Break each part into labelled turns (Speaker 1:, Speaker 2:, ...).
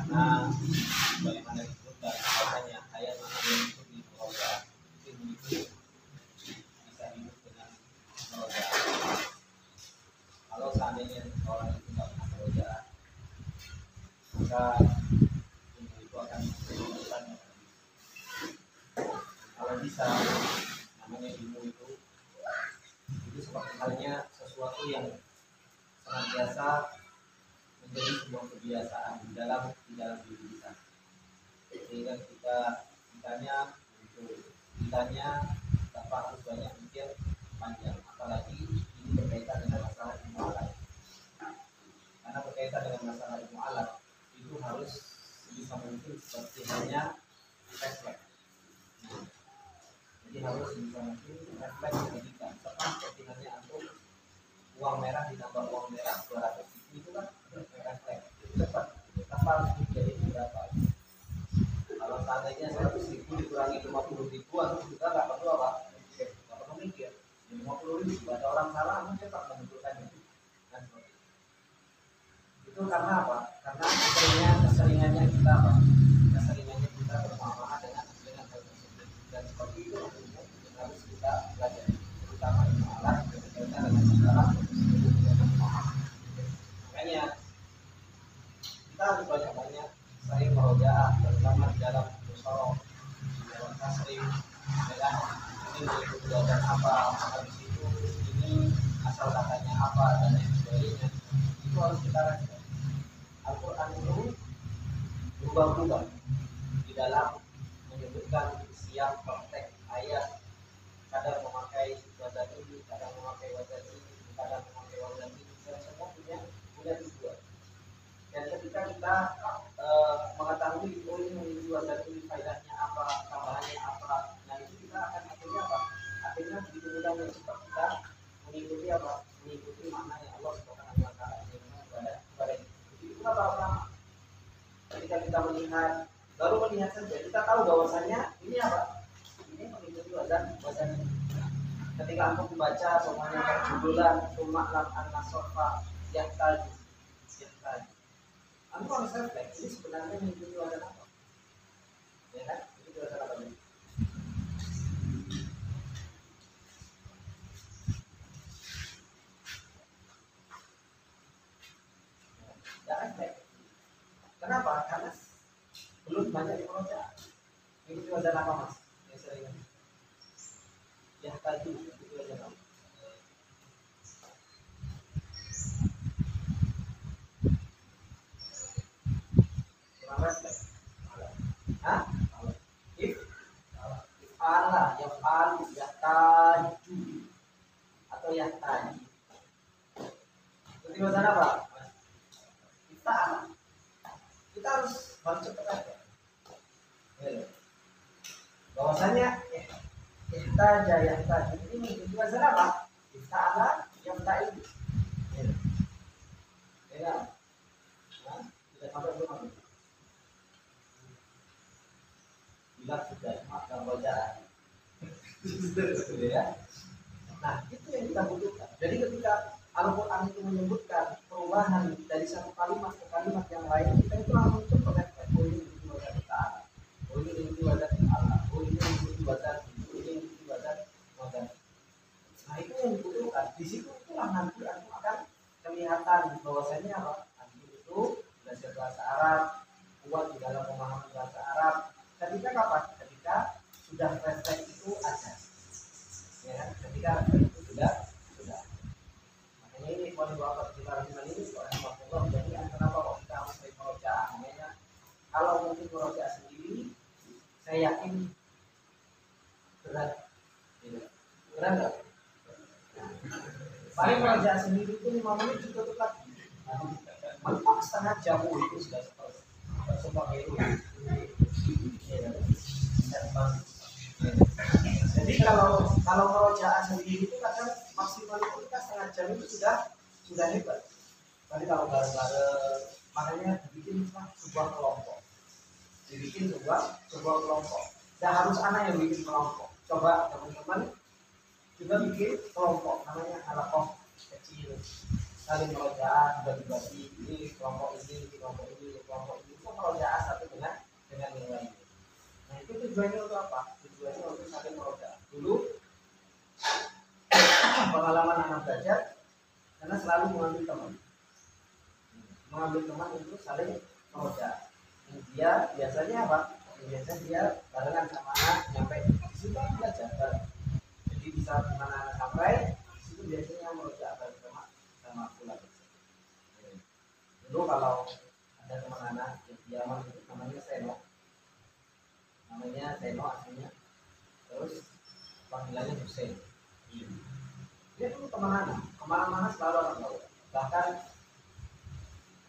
Speaker 1: Karena bagaimana disebutkan bahwasanya ayat yang itu di roja itu bisa hidup dengan roja. Kalau seandainya orang itu nggak pernah roja, maka itu akan menyebabkan. Kalau bisa, namanya ilmu itu seperti halnya sesuatu yang senantiasa menjadi sebuah kebiasaan di dalam diri kita. Sehingga kita ditanya tanpa harus banyak mikir panjang, apalagi ini berkaitan dengan masalah ilmu alam. Karena berkaitan dengan masalah ilmu alam itu harus sebisa mungkin seperti halnya refleks. Jadi harus sebisa mungkin refleks pendidikan. Seperti halnya antum uang merah ditambah uang merah 200 itu kan refleks cepat tanpa harus menjadi berapa. Kalau seandainya 100.000 dikurangi 50.000 atau juga nggak perlu apa? Nggak perlu mikir. 50.000 ada orang salah mungkin cepat menentukan itu. Dan itu karena apa? Karena keseringannya kita apa? Keseringannya kita bermuamalah dengan hal tersebut. Dan seperti itu harus kita pelajari, terutama muamalah berkaitan dengan masalah. Makanya kita harus banyak-banyak sering merojaah, terutama di dalam musyarah, di dalam tasrif, dengan ini mengikuti belajar apa, habis itu ini asal katanya apa dan lain sebagainya. Itu harus kita lakukan. Al-Quran itu berubah-ubah di dalam menyebutkan siap praktek ayat, kadang memakai wazan ini, kadang memakai wazan ini, kadang memakai wazan ini, dan semua punya tujuan. Dan ketika kita mengetahui oh ini memiliki wazan ini, faedahnya apa, tambahannya apa, nah itu kita akan akhirnya apa? Akhirnya begitu mudahnya cepat kita mengikuti apa? Mengikuti makna yang Allah Subhanahu wa taala inginkan kepada kita. Itulah para ulama. Ketika kita baru melihat saja kita tahu bahwasanya ini apa? Ini mengikuti wazan ini. Ketika aku membaca semuanya berjudulkan rumah lam an-nasofa yang tadi. Aku harus refleks, ini sebenarnya mengikuti wazan apa? Ya kan? Mengikuti wazan apa ini? Ya refleks. Kenapa? Karena belum banyak dipercaya. Mengikuti wazan apa mas? Yang sering. Ya tadi mengikuti wazan apa? Hah? If'ala, yaf'al, yahtaju atau yahtaji. Itu wazan apa? If'ala. Kita harus cepat aja. Bahwasanya ihtaja yahtaji ini itu wazan apa? If'ala, yahtaji. Ya. Nah, kita sampai belum? Bila sudah makan bacaan. Ya. Nah, itu yang kita butuhkan. Jadi ketika Al-Quran itu menyebutkan perubahan dari satu kalimat ke kalimat yang lain, kita itu langsung cepat oh ini mengikuti wazan ta'ala, oh ini mengikuti wazan Allah, oh ini mengikuti wazan, oh ini mengikuti wazan. Nah, itu yang dibutuhkan. Di situ itulah nanti akan kelihatan bahwasanya apa? Nanti itu belajar bahasa Arab, kuat di dalam pemahaman bahasa Arab. Ketika kapan? Ketika sudah refleks itu ada. Ya, ketika refleks itu sudah. Makanya ini kalau bapak kita ini soalnya Allah jadi kenapa kok kita harus merojaah? Makanya kalau mungkin merojaah sendiri, saya yakin berat. Berat nggak? Paling merojaah sendiri itu 5 menit juga tetap. Mentok setengah jam itu sudah seperti itu. Jadi kalau merojaah sendiri itu kadang maksimal itu kita setengah jam itu sudah hebat. Tapi kalau bareng-bareng, makanya dibikin sebuah kelompok. Dibikin sebuah kelompok. Dan harus anak yang bikin kelompok. Coba teman-teman juga bikin kelompok, namanya halaqah kecil. Saling merojaah, bagi-bagi ini kelompok ini, kelompok ini, kelompok ini. Itu merojaah. untuk saling meroja. Dia biasanya apa? Biasanya dia barengan sama anak nyampe di situ kan belajar bareng. Jadi di saat mana anak sampai di situ biasanya meroja bareng sama pulang. Dulu kalau ada teman anak yang diaman itu namanya Seno aslinya, terus panggilannya Hussein. Dia dulu teman anak, kemana-mana selalu orang tahu. Bahkan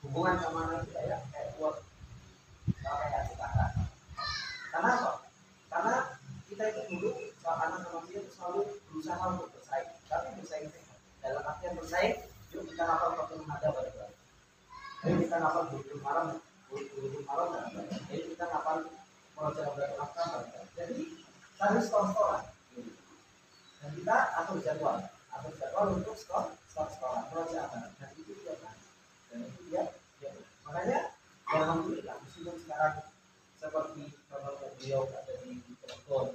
Speaker 1: hubungan sama anak itu kayak kuat, kayak kakak. Karena apa? Karena kita itu dulu anak sama dia itu selalu berusaha untuk bersaing, tapi bersaing dalam artian bersaing, yuk kita hafal waktu menghadap pada kita. Ayo kita hafal bulu malam, jadi kita hafal pelajaran. Jadi harus skor-skoran. Dan kita atur jadwal untuk skor-skoran pelajaran. Dan itu dia kan. Dan itu dia. Makanya alhamdulillah meskipun sekarang seperti kalau beliau ada di telepon,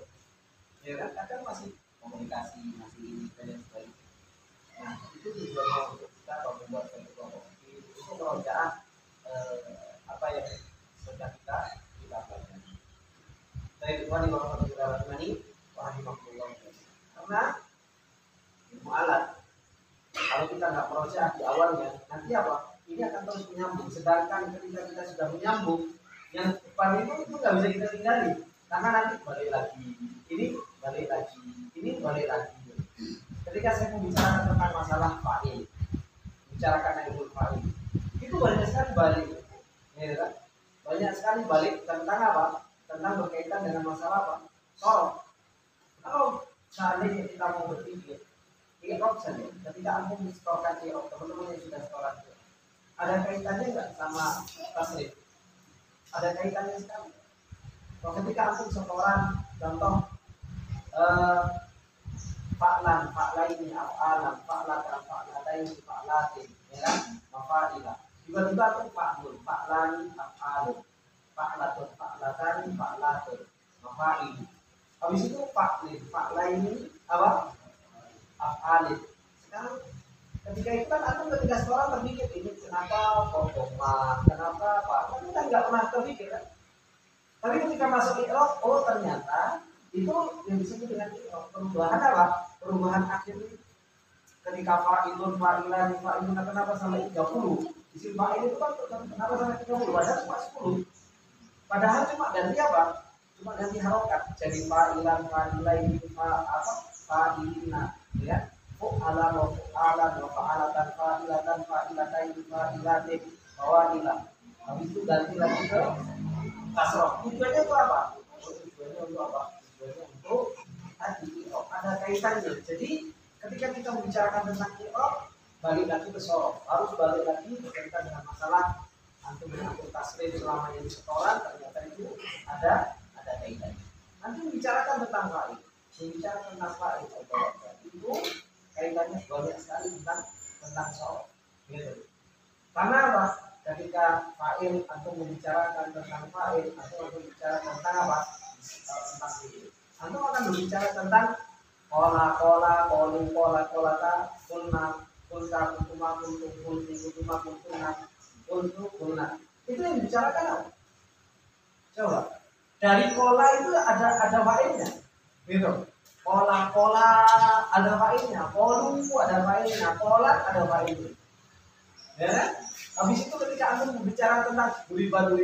Speaker 1: ya kan kadang masih komunikasi, masih ini dan sebagainya. Nah itu tujuannya untuk kita kalau membuat satu kelompok itu pekerjaan apa yang sedang kita pelajari. Saya Tuhan yang warahmatullahi karena ilmu alat kalau kita nggak proses di awalnya nanti apa? Ini akan terus menyambung. Sedangkan ketika kita sudah menyambung, yang depan itu nggak bisa kita tinggali karena nanti balik lagi, ini balik lagi, ini balik lagi. Ketika saya membicarakan tentang masalah fa'il, bicarakan ilmu fa'il, itu banyak sekali balik, ya kan? Banyak sekali balik tentang apa? Tentang berkaitan dengan masalah apa? Sorok. Kalau seandainya kita mau berpikir, irok saja. Ketika aku menyetorkan irok, teman-teman yang sudah setoran, ada kaitannya nggak sama tasrif? Ada kaitannya sekali. Kalau ketika aku setoran, contoh fa'laini, af'alan, fa'latan, fa'lataini, fa'latin, ya kan? Mafa'ila. Tiba-tiba aku fa'lani, af'alun, fa'latun, fa'latani, fa'latun, mafa'il. Habis itu fa'laini, apa? Af'alin. Sekarang ketika itu kan aku ketika seorang terpikir ini kenapa koma, kenapa apa? Kan kita nggak pernah terpikir kan? Tapi ketika masuk i'rab, oh ternyata itu yang disebut dengan i'rab. Perubahan apa? Perubahan akhir ini. Ketika fa'ilun, fa'ilan, fa'ilun, kenapa sampai 30? Isim fa'il itu kan kenapa sampai 30? Padahal cuma 10. Padahal cuma ganti apa? Cuma ganti harokat. Jadi fa'ilan, fa'ilain, fa'ilina, ya. Fu'alan wa fu'alan wa fa'alatan, fa'ilatan, fa'ilatain, fa'ilatin, fa'wailah. Habis itu ganti lagi ke kasroh. Tujuannya itu apa? Tujuannya untuk apa? Tujuannya untuk tadi i'rab. Ada kaitannya. Jadi ketika kita membicarakan tentang i'rab, balik lagi ke sorof. Harus balik lagi berkaitan dengan masalah antum tasrif selama ini setoran, ternyata itu ada kaitannya. Nanti membicarakan tentang fa'il, membicarakan tentang fa'il itu kaitannya banyak sekali tentang sorof. Gitu. Karena apa? Ketika fa'il antum membicarakan tentang fa'il, antum akan bicara tentang apa? Tentang fi'il. Antum akan berbicara tentang kola, kulna, kulta, kultuma, kultuna. Itu yang dibicarakan apa? Coba. Dari kola itu ada fa'ilnya. Gitu. Kola ada fa'ilnya. Kolu ada fa'ilnya. Kolat ada fa'ilnya. Ya kan? Habis itu ketika antum berbicara tentang duribata,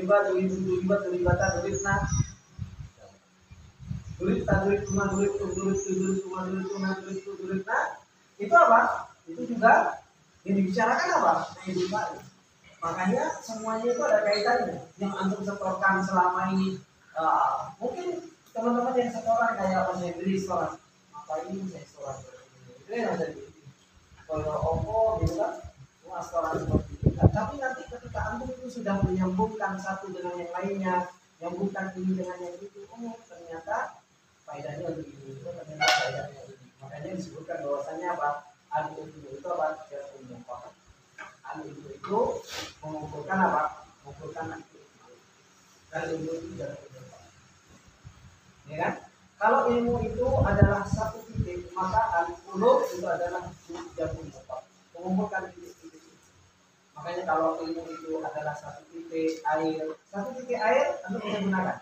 Speaker 1: itu apa? Itu juga yang dibicarakan apa? Kehidupan. Makanya semuanya itu ada kaitannya. Yang antum setorkan selama ini, mungkin teman-teman yang setoran kayak Mas Hendri setoran, apa ini saya setoran? Itu yang ada di kalau Oppo gitu kan, setoran seperti itu. Tapi nanti ketika antum itu sudah menyambungkan satu dengan yang lainnya, menyambungkan ini dengan yang itu, ternyata faedahnya lebih ini, ternyata faedahnya ini. Makanya disebutkan bahwasanya apa? Al-ilmu itu apa? Al-ilmu itu mengumpulkan apa? Mengumpulkan al-ilmu itu tidak berubah. Ya kan? Kalau ilmu itu adalah satu titik, maka al-ulum itu adalah 30 mengumpulkan titik-titik. Makanya kalau ilmu itu adalah satu titik air, Anda bisa gunakan.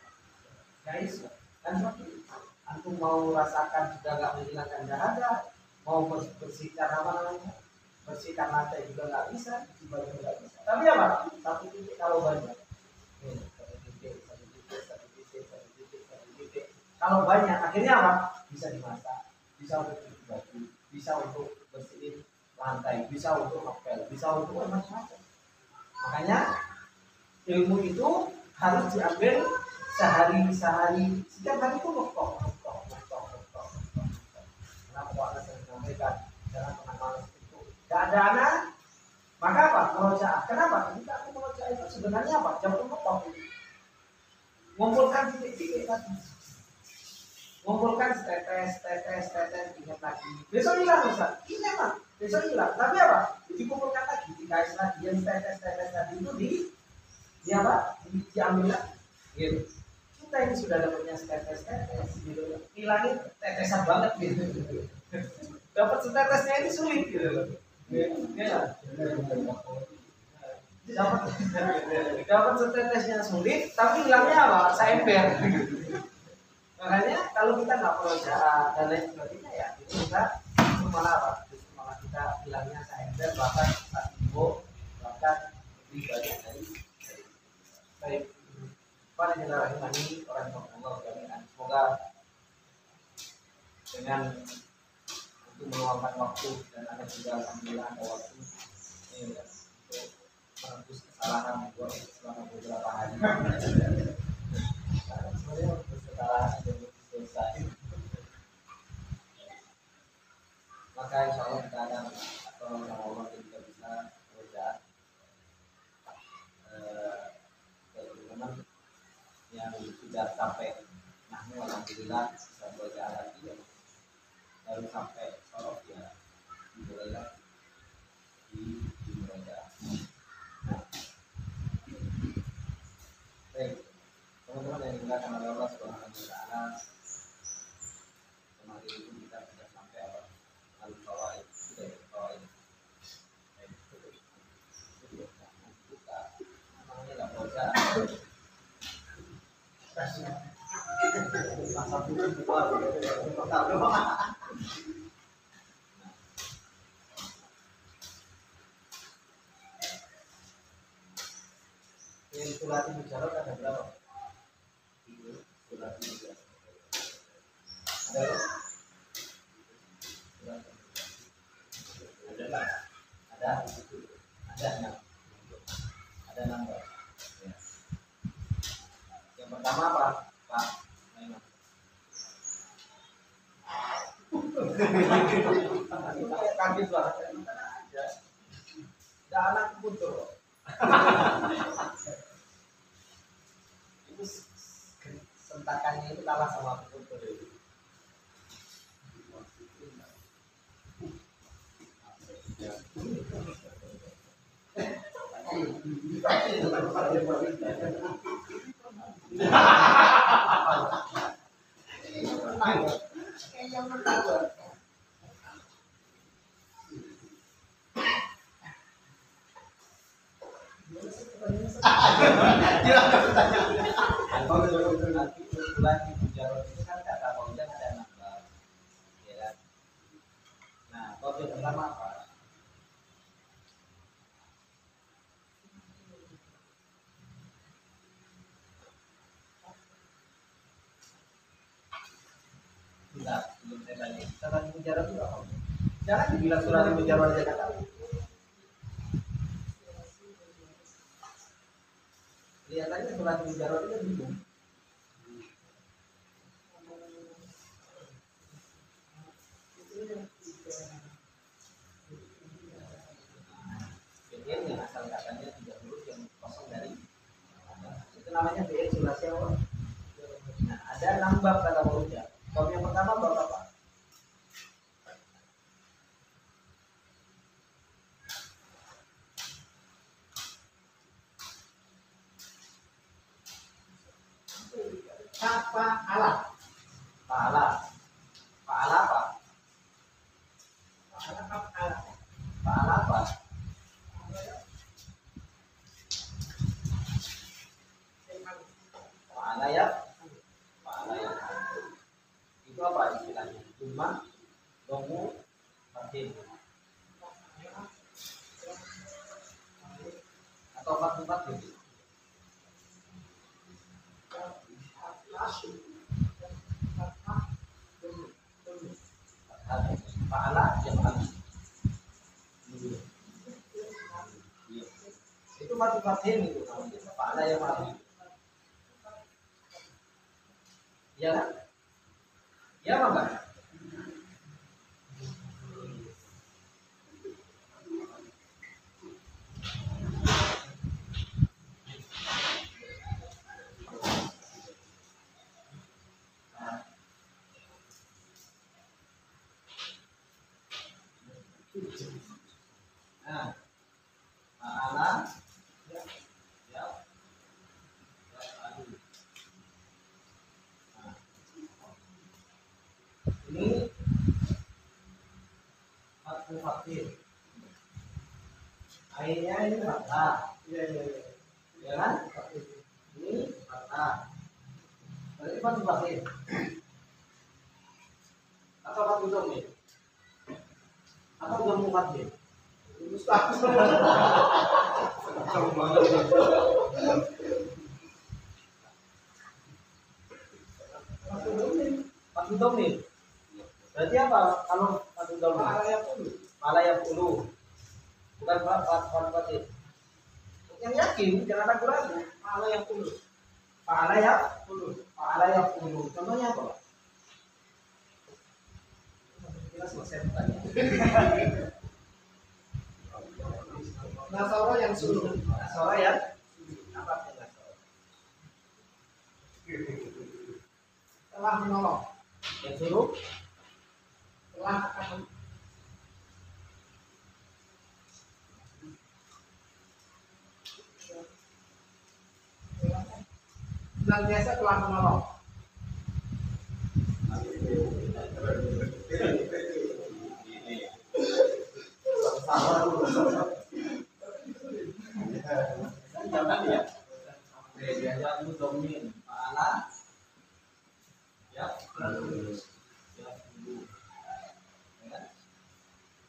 Speaker 1: Guys, kan seperti antum mau rasakan juga nggak menghilangkan dahaga, mau bersihkan apa namanya, bersihkan lantai juga nggak bisa, juga nggak bisa. Tapi apa? Satu titik kalau banyak, satu titik, satu titik, satu titik, satu titik, satu titik. Kalau banyak, akhirnya apa? Bisa dimasak, bisa untuk cuci baju, bisa untuk bersihin lantai, bisa untuk ngepel, bisa untuk macam-macam. Makanya ilmu itu harus diambil sehari-hari, setiap hari itu noktok. Kenapa Anda sering menyampaikan jangan pernah malas itu? Gak ada anak, maka apa? Merojaah. Kenapa? Ketika aku merojaah itu sebenarnya apa? Jauh noktok. Ngumpulkan titik-titik tadi. Ngumpulkan tetes, ingat lagi. Besok hilang Ustaz. Ingat lah. Besok hilang. Tapi apa? Dikumpulkan lagi. Dikais lagi. Yang tetes tadi itu apa? Diambil lagi. Gitu. Kita ini sudah dapatnya tetes gitu. Hilangin tetesan banget gitu. Dapat setetesnya ini sulit gitu. Dapat setetesnya sulit, tapi hilangnya apa? Seember. Makanya kalau kita nggak percaya dan lain sebagainya ya itu kita malah apa? Malah kita hilangnya seember bahkan satu bahkan lebih banyak dari baik. Pada jalan ini orang Allah jaminan. Semoga dengan untuk meluangkan waktu dan ada juga alhamdulillah ada waktu untuk menembus kesalahan buat selama beberapa hari. Sebenarnya kesalahan dan selesai. Maka insya Allah kita akan atau Allah kita bisa bekerja teman-teman yang sudah sampai nahmu alhamdulillah bisa bekerja lagi ya. Baru sampai sorok ya dimulailah dimulai. Nah, baik teman-teman yang dimuliakan oleh Allah Subhanahu Wa Taala, kemarin itu kita sudah sampai apa? Al-Fawaid sudah Al-Fawaid. Buka namanya nggak baca. Masa bulan dua. Yang sulati mujarab ada berapa? Sulati mujarab. Ada nambah. Ya. Yang pertama apa? Pak. Kaget banget. Ada anak putus. Itu sentakannya itu kalah sama kultur itu. Nanti bulan itu kan kata Paujan ada nambah, ya kan? Nah, Paujan pertama apa? Tidak, belum saya tanya. Surat mujarab itu apa? Jangan dibilang surat mujarab aja kan? Lihat aja surat mujarab itu bingung. BN yang asal katanya 3 huruf yang kosong dari itu namanya BN sulasi apa? Nah, ada 6 bab kata Paujan. Bab yang pertama bab apa? Fa'ala. Fa'ala. Fa'ala apa? Fa'ala apa? Fa'ala ya. Itu apa istilahnya? Cuma domu fatin atau fatin fatin. Fa'ala yang tadi. Itu fatin fatin itu namanya. Fa'ala yang tadi. Iya kan? Iya apa enggak? Nah, fa'ala ya. Ini fatul fakir. Airnya ini fathah. Ya kan? Ini fathah. Berarti fatul fakir. Atau fatul domir. Atau domu fakir. Ustaz. Fatul domir. Berarti apa kalau fatul domir? Malaya puluh. Bukan fatul fakir. Yang yakin jangan ragu-ragu. Malaya puluh. Malaya puluh. Contohnya apa? Kita selesai bertanya. Nasara yang suruh. Nasara yang apa artinya nasara? Telah menolong. Yang suruh telah akan biasa telah menolong. Jangan ya. Jangan itu domin. Fa'ala ya.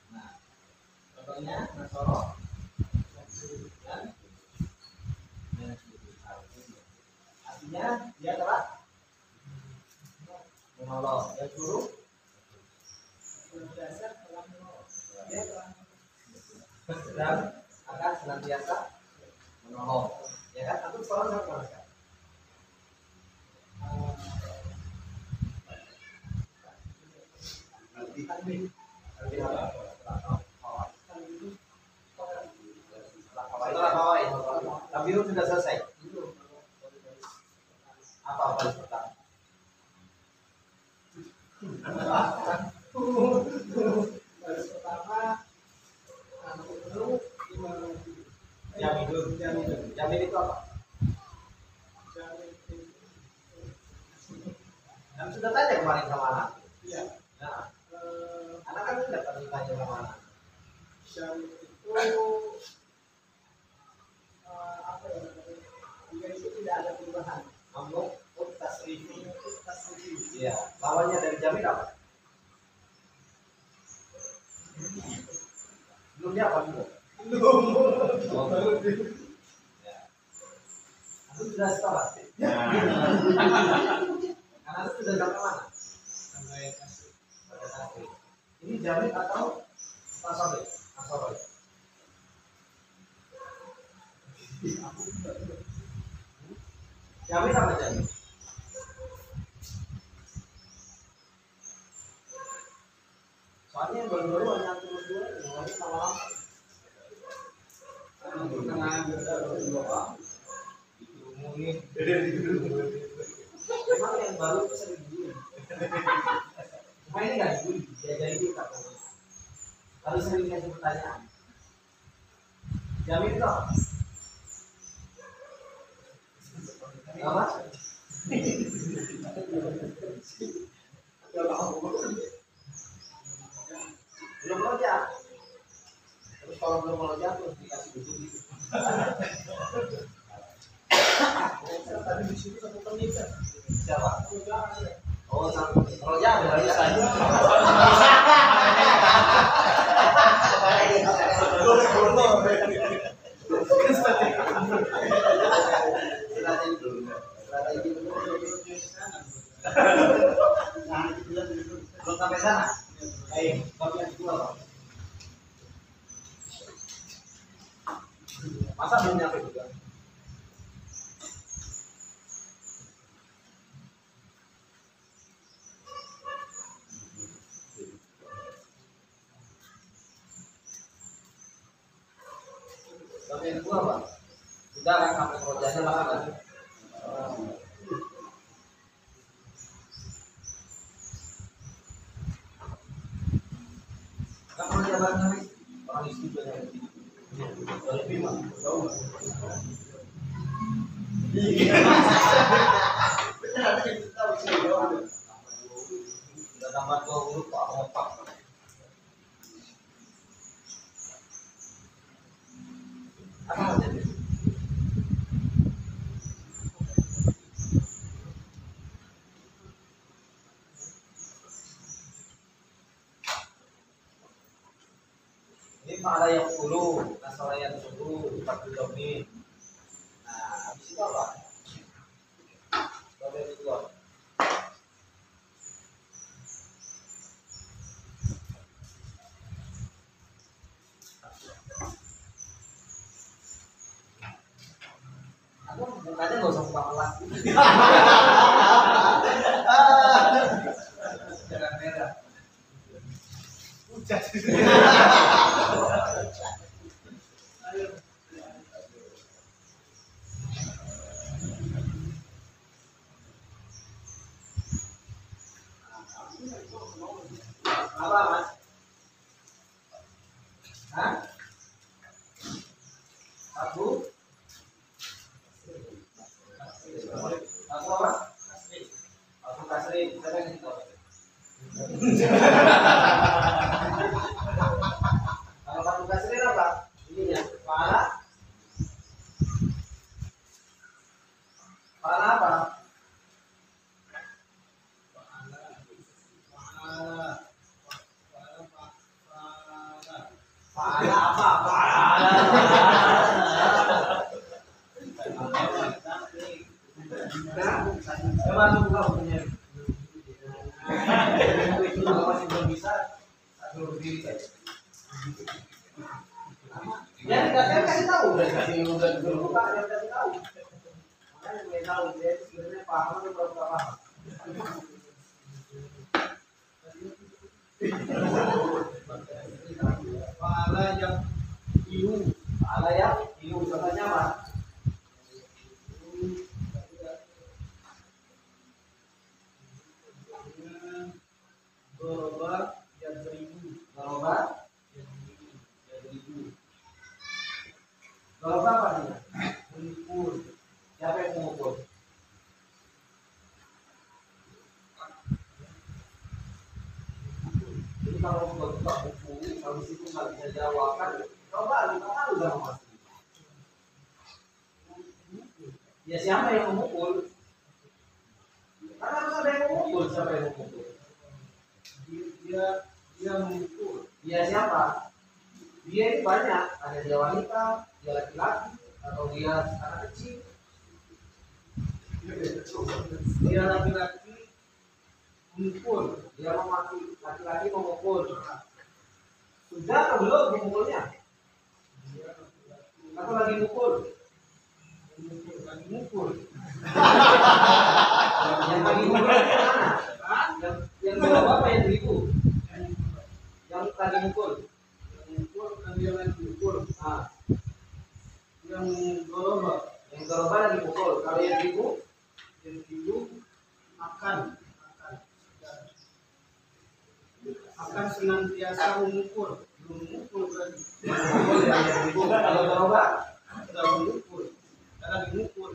Speaker 1: Nah, contohnya nasoro dan artinya dia telah menolong. Yang suruh sedang akan senantiasa menolong. Ya kan? Atau seorang yang menolong. Tapi itu sudah selesai. Apa baris pertama? Baris pertama Jamin itu apa? Kan sudah tanya kemarin sama anak. Iya. Nah, anak kan tidak pernah tanya sama anak. Jamin itu apa ya? Jika itu tidak ada perubahan. Namun tasrifi. Iya. Lawannya dari jamin apa? Belum dia apa dulu? Belum. Ya. Itu sudah sekolah. Karena itu sudah sampai mana? Sampai tasrif. Ini jamin atau tasawuf? Tasawuf. Jamin apa jamin? Soalnya yang baru-baru hanya turun dua, yang lain lama-lama. Memang yang baru itu sering dibully. Cuma ini nggak dibully, diajari kita. Kalau sering kasih pertanyaan, jamin itu apa? Apa? Belum kerja. Terus kalau belum kerja terus dikasih duduk gitu. tadi di situ 1 menit kan. Siapa? Oh, satu. Kalau ya berarti saya. Belum sampai sana. Baik, bab yang kedua, Pak. Masa belum nyampe juga? Bab yang kedua, Pak. Sudah kan sampai proses masa lagi. Kamu jawabannya orang istri banyak. Lebih mah, tahu nggak? Iya. Benar, kita tahu sih jawab. Sudah tambah 2 huruf Pak, opak. Apa maksudnya? Ini fa'ala yang dulu, nasala yang dulu, satu domin. Nah, habis itu apa? Domin itu apa? Aku bukannya nggak usah buka kelas. Jangan merah. Ucap. Apa Mas? Hah? Satu apa? Satu kasri. Siapa yang ngasih tahu? Kalau satu kasri apa? Ini ya. Pala. Pala apa? Pala apa? Pala. Coba lu buka bukunya. Kalau masih belum bisa, satu berdiri saja. Ya, kita kasih tahu, udah buka, dia kasih tahu. Makanya gue tahu dia sebenarnya paham atau belum paham. Pahala yang iu, pahala yang iu, contohnya apa? Goroba yang 1000. Goroba yang 1000. Goroba apa dia? Mengukur. Siapa yang mengukur? Jadi kalau buka buku, kalau situ nggak bisa jawaban, coba lu tahu sama Mas. Ya siapa yang memukul? Karena harus ada yang memukul. Siapa yang memukul? Dia memukul. Dia siapa? Dia ini banyak. Ada dia wanita, dia laki-laki, atau dia anak kecil. Dia laki-laki memukul. Dia memaki laki-laki memukul. Sudah atau belum memukulnya? Atau lagi mukul? Lagi mukul. Yang lagi mukul mana? Yang berapa apa yang 1000? Yang lagi mukul? Yang mukul kan dia lagi mukul. Nah. Yang goroba lagi mukul. Kalau yang 1000? Yang 1000 akan senantiasa memukul. Memukul berarti. Kalau goroba sudah memukul. Karena dimukul.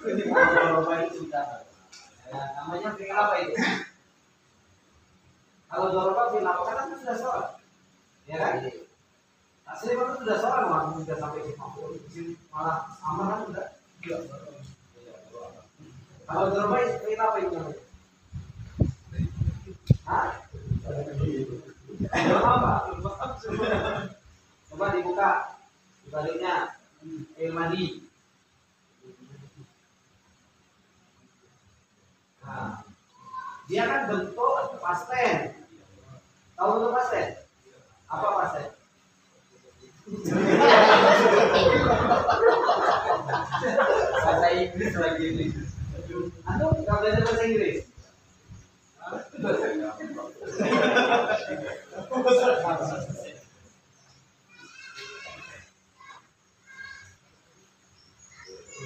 Speaker 1: Goroba itu sudah. Namanya fi'il apa itu? Kalau goroba fi'il apa? Karena itu sudah sholat. Ya kan? Asli Asli itu sudah seorang orang sudah sampai 50, malah sama kan sudah. Iya. Kalau terbaik itu apa itu namanya? Hah? Apa? Coba dibuka sebaliknya air mandi. Nah, dia kan bentuk pasten. Tahu bentuk pasten? Apa pasten? Bahasa Inggris lagi ini. Anu nggak belajar bahasa Inggris?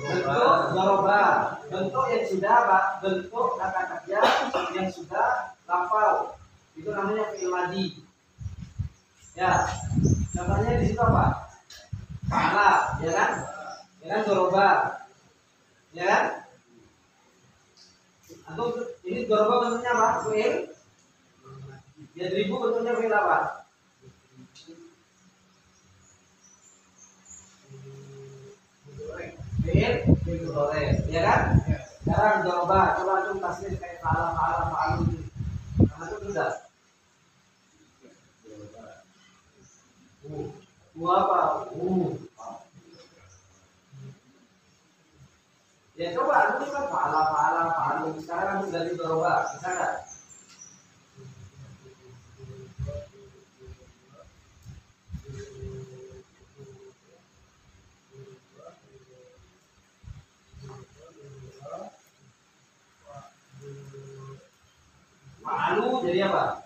Speaker 1: Bentuk doroba, bentuk yang sudah bentuk kata kerja yang sudah lafal, itu namanya fi'il madi. Ya, contohnya di situ apa? Fa'ala, ya kan? Ya kan doroba, ya kan? Atau ini doroba bentuknya apa? Fi'il. Ya ribu bentuknya fi'il apa? Fi'il mudhari, ya kan? Sekarang doroba, coba antum tasnif kayak fa'ala fa'alun. Karena itu sudah. Apa? Ya coba antum kan fa'alun. Sekarang antum ganti doroba, bisa nggak? Fa'alu jadi apa?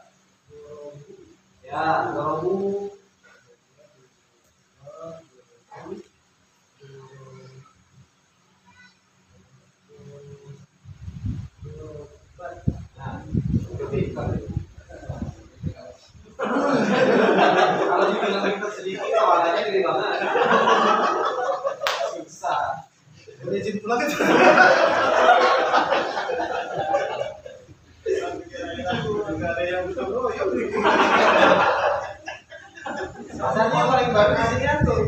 Speaker 1: Ya, dorobu. Kalau dibilang kita sedikit, awalnya gede banget. Susah. Udah izin pulang aja. Gak ada yang bisa yuk. Rasanya yang paling bagus di sini kan tuh.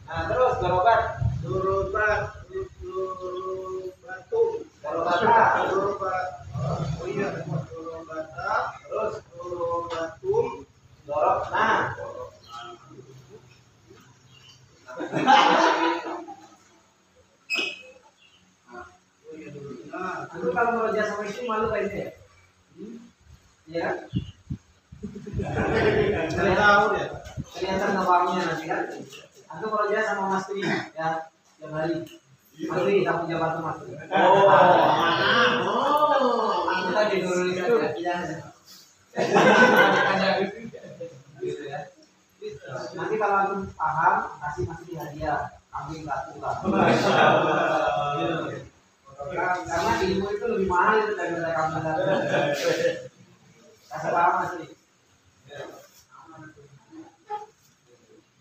Speaker 1: Nah terus dorobat, oh iya, dorobata, terus dorobatum, dorobna. Aku kalau merojak sama istri malu kayak ini ya? Ya? Kelihatan nawangnya nanti kan? Aku merojak sama Mas Tri ya, tiap hari. Mas Tri, aku jabatan Mas Tri. Oh, mana? Oh, kita di dulu saja. Gitu ya. Nanti kalau aku paham, kasih Mas Tri hadiah, kambing batu lah. Karena ilmu itu lebih mahal itu daripada kamu kasih paham Mas Tri.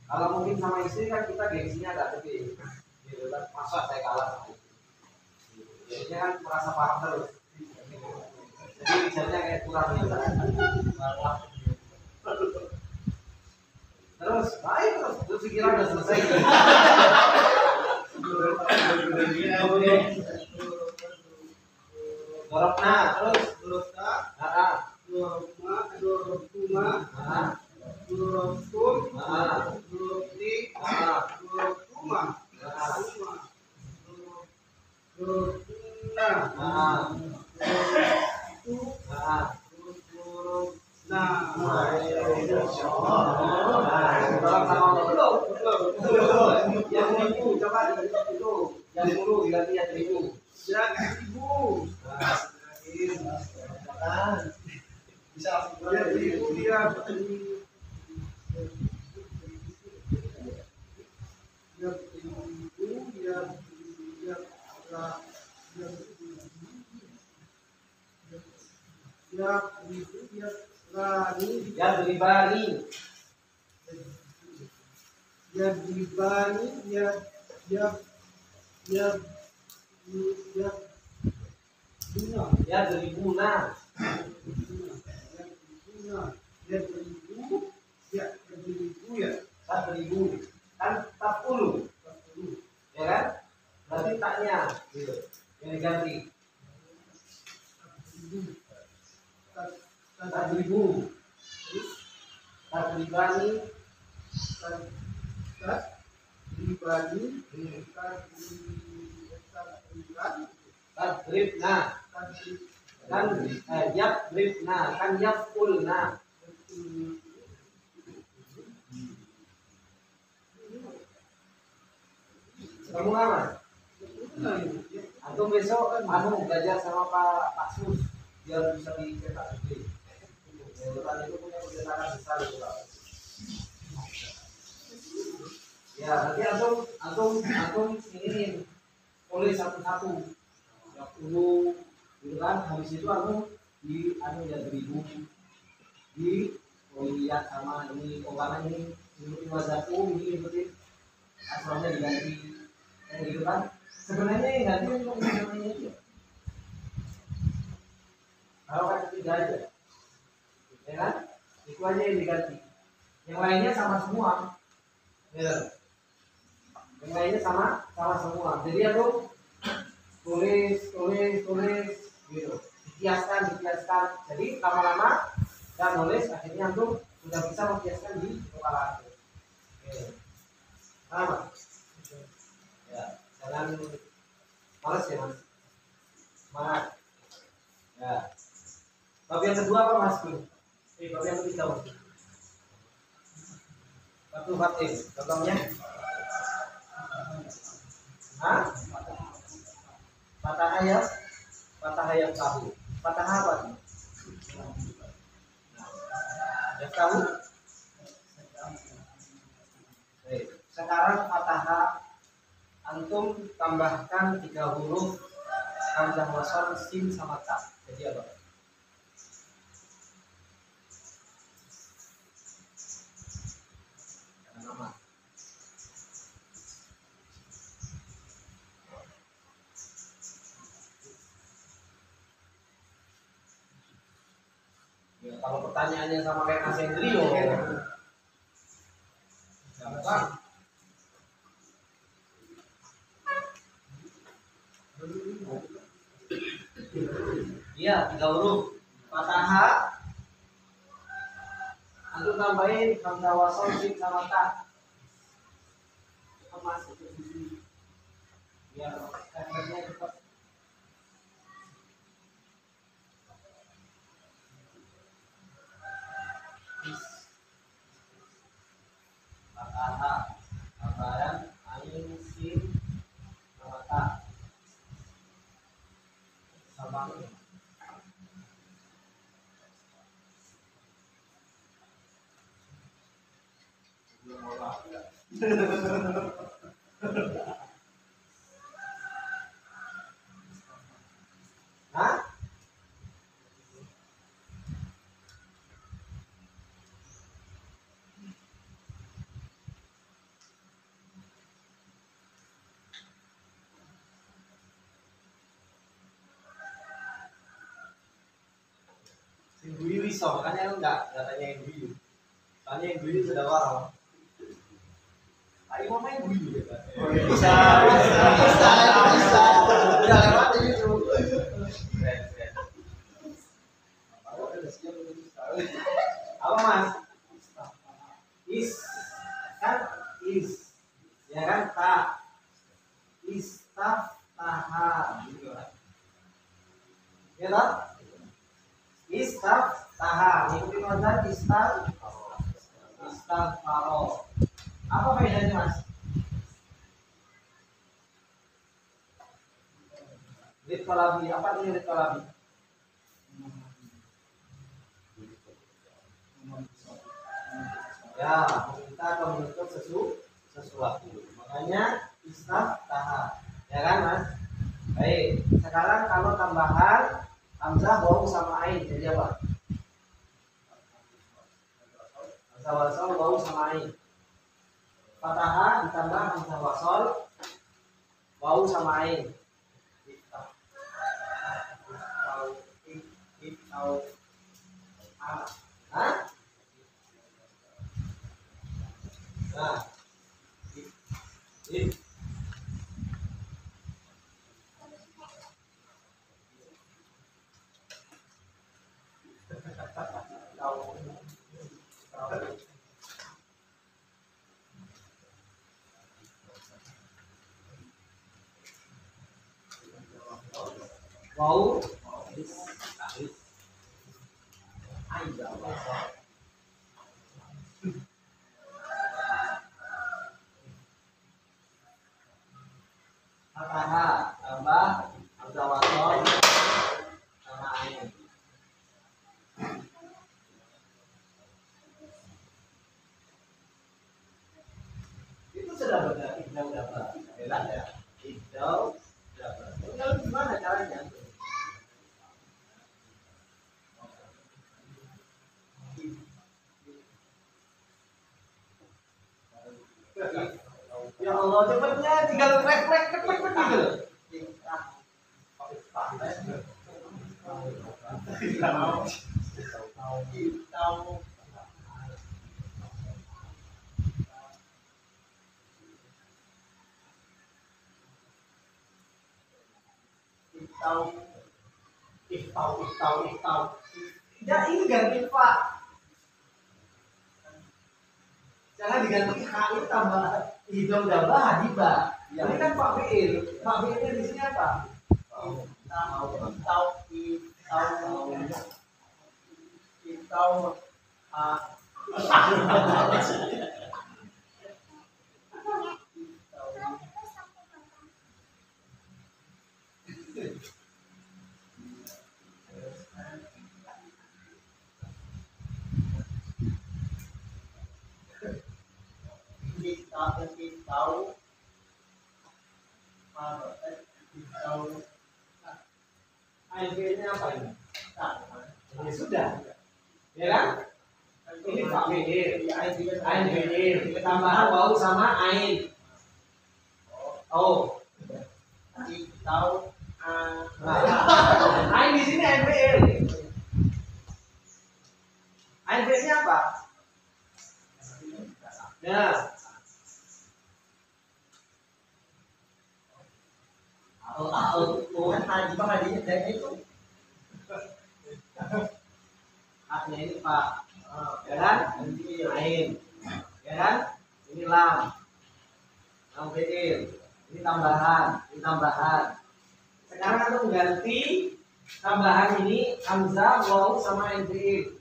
Speaker 1: Kalau mungkin sama istri kan kita gengsinya agak gede, gitu kan? Masa saya kalah sama istri? Jadinya kan merasa paham terus. Jadi bicaranya kayak kurang gitu. Terus baik terus pikiran udah selesai. Dorobna terus dorobna, dorobtum, dorobni, dorobtuma, dorobna, yang ribu coba itu yang 10 diganti yang ribu. Yang ribu. Bisa yang ribu dia 1000 kan 40, ya kan? Berarti taknya gitu yang diganti 1000 Takribani Tadribna kan yakribna kan yafulna. Kamu apa? Antum besok belajar sama Pak Sus biar bisa dicetak sendiri. Urutan itu punya pergerakan besar itu Pak. Ya nanti antum ini tulis satu-satu yang dulu gitu kan. Habis itu antum ya 1000 di lihat sama ini karena ini ikutin wazanku ini ikutin asrama diganti gitu kan. Sebenarnya yang ganti untuk namanya aja. Kalau kan ketiga aja, ya kan? Itu aja yang diganti. Yang lainnya sama semua, ya. Yang lainnya sama semua. Jadi aku tulis, gitu. Dikiaskan. Jadi lama-lama dan nulis akhirnya aku sudah bisa mengkiaskan di kepala aku. Oke. Paham? Ya, jangan malas ya Mas. Semangat. Ya. Bab yang kedua apa Mas? Bab yang ketiga Mas. Fathul Fatih. Contohnya? Hah? Patah ayat tahu. Patah apa? Ya tahu. Sekarang patah antum tambahkan 3 huruf hamzah wasal sin sama ta. Jadi apa? Nama. Ya, kalau pertanyaannya sama kayak Mas Hendrio, gampang. Iya, 3 huruf. Fathah. Antum tambahin hamzah wasal sin sama ta. Mas itu sisi. Biar kadernya cepat. Fathah. Tambahan ain sin sama ta. Sabang. Hah? Guyu iso, makanya enggak tanya yang guyu. Soalnya yang guyu sudah warau. Ayo mau main guyu ya, Pak. Bisa. Udah lewat ini tuh. Apa Mas? Is kan is. Ya kan ta. Istaftaha gitu kan. Ya kan? Istaftaha, ikuti wazan istafaro. Apa bedanya Mas? Ritolabi, apa ini ritolabi? Ya, meminta atau menuntut sesuatu. Makanya istaftaha. Ya kan Mas? Baik, sekarang kalau tambahan hamzah wawu sama ain jadi apa? Hamzah wasal wawu sama ain. Fathah ditambah hamzah wasal wawu sama ain. Nah, if wow, Fataha tambah hamzah wasol sama ain. Itu sudah benar, idau dapat. Bela ya, idau dapat. Tinggal gimana caranya? Ya Allah, cepatnya tinggal refleks cepet gitu. Iftau. Ya ini ganti fa. Jangan diganti h itu tambah hidung tambah hadiba. Ya. Ini kan Pak Fiil. Pak Fiilnya di sini apa? Iftau Akhirnya apa ini? Ini sudah, ya kan? Ini Pak Fiil, ain fiil, tambahan wau sama ain. Oh, tahu. Ain di sini ain fiil. Ain fiilnya apa? Nah. Itu haknya ini Pak, ya kan? Ain, ya kan? Ini lam fiil, ini tambahan. Sekarang aku mengganti tambahan ini hamzah, waw sama ain fiil.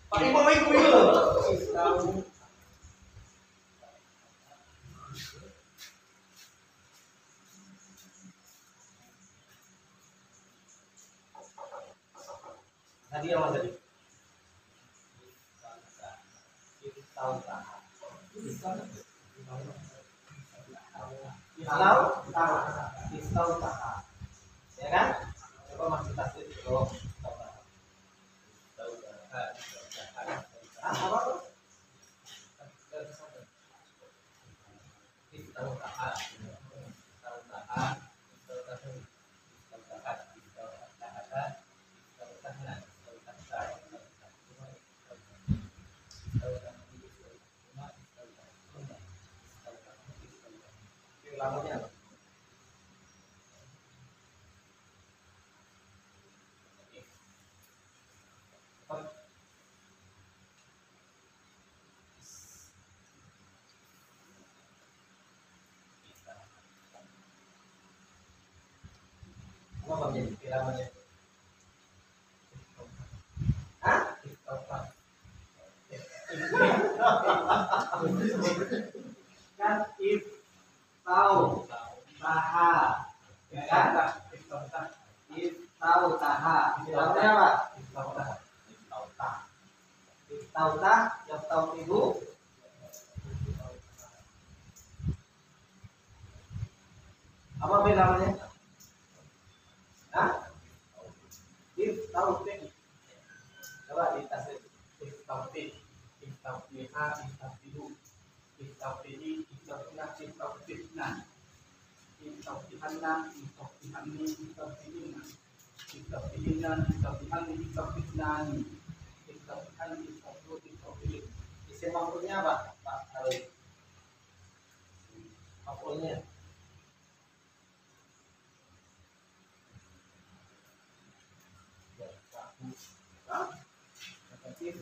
Speaker 1: Pakai pemain kuil loh. Tadi apa tadi? Istau taha. Ya kan? Coba masih tasdid dulu. Apa tuh? Lamunya apa? Apa menjadi filamannya? Hah? Kan if tahu taha, ya kan? If tahu taha, filamannya apa? If tahu tah, yang tahu ibu. Apa filamannya? Hah? If tahu teh. Coba ditasir. If tahu teh. If tahu teh. If tahu teh. If tahu teh. If tahu teh. If tahu teh.
Speaker 2: Itabihana, itabihani, itabihina, itabihinan, itabihani, itabihani, itabihani, itabihin.
Speaker 1: Isim maf'ulnya apa, Pak Arif? Maf'ulnya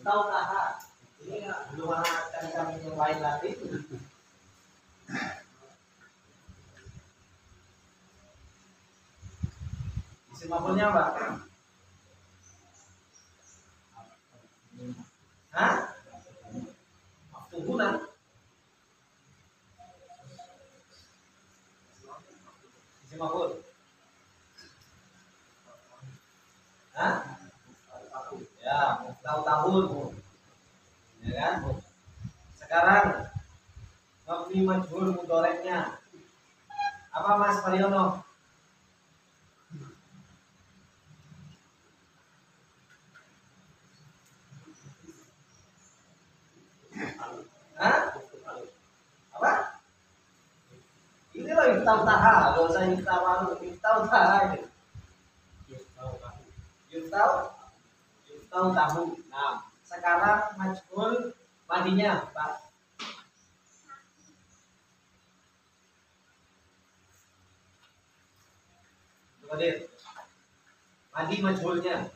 Speaker 1: tahu taha. Ini belum akan kami yang lain lagi. Isim maf'ulnya apa? Hah? Maf'uluna. Isim maf'ul. Hah? Ya, tahu tahun. Ya kan? Sekarang mabni majhul mudhoreknya apa Mas Mariono? Hah? Apa? Ini loh iftau taha, gak usah iftau taha ini. Iftau tahu. Nah, sekarang majhul madinya, Pak. Kemudian madi majhulnya.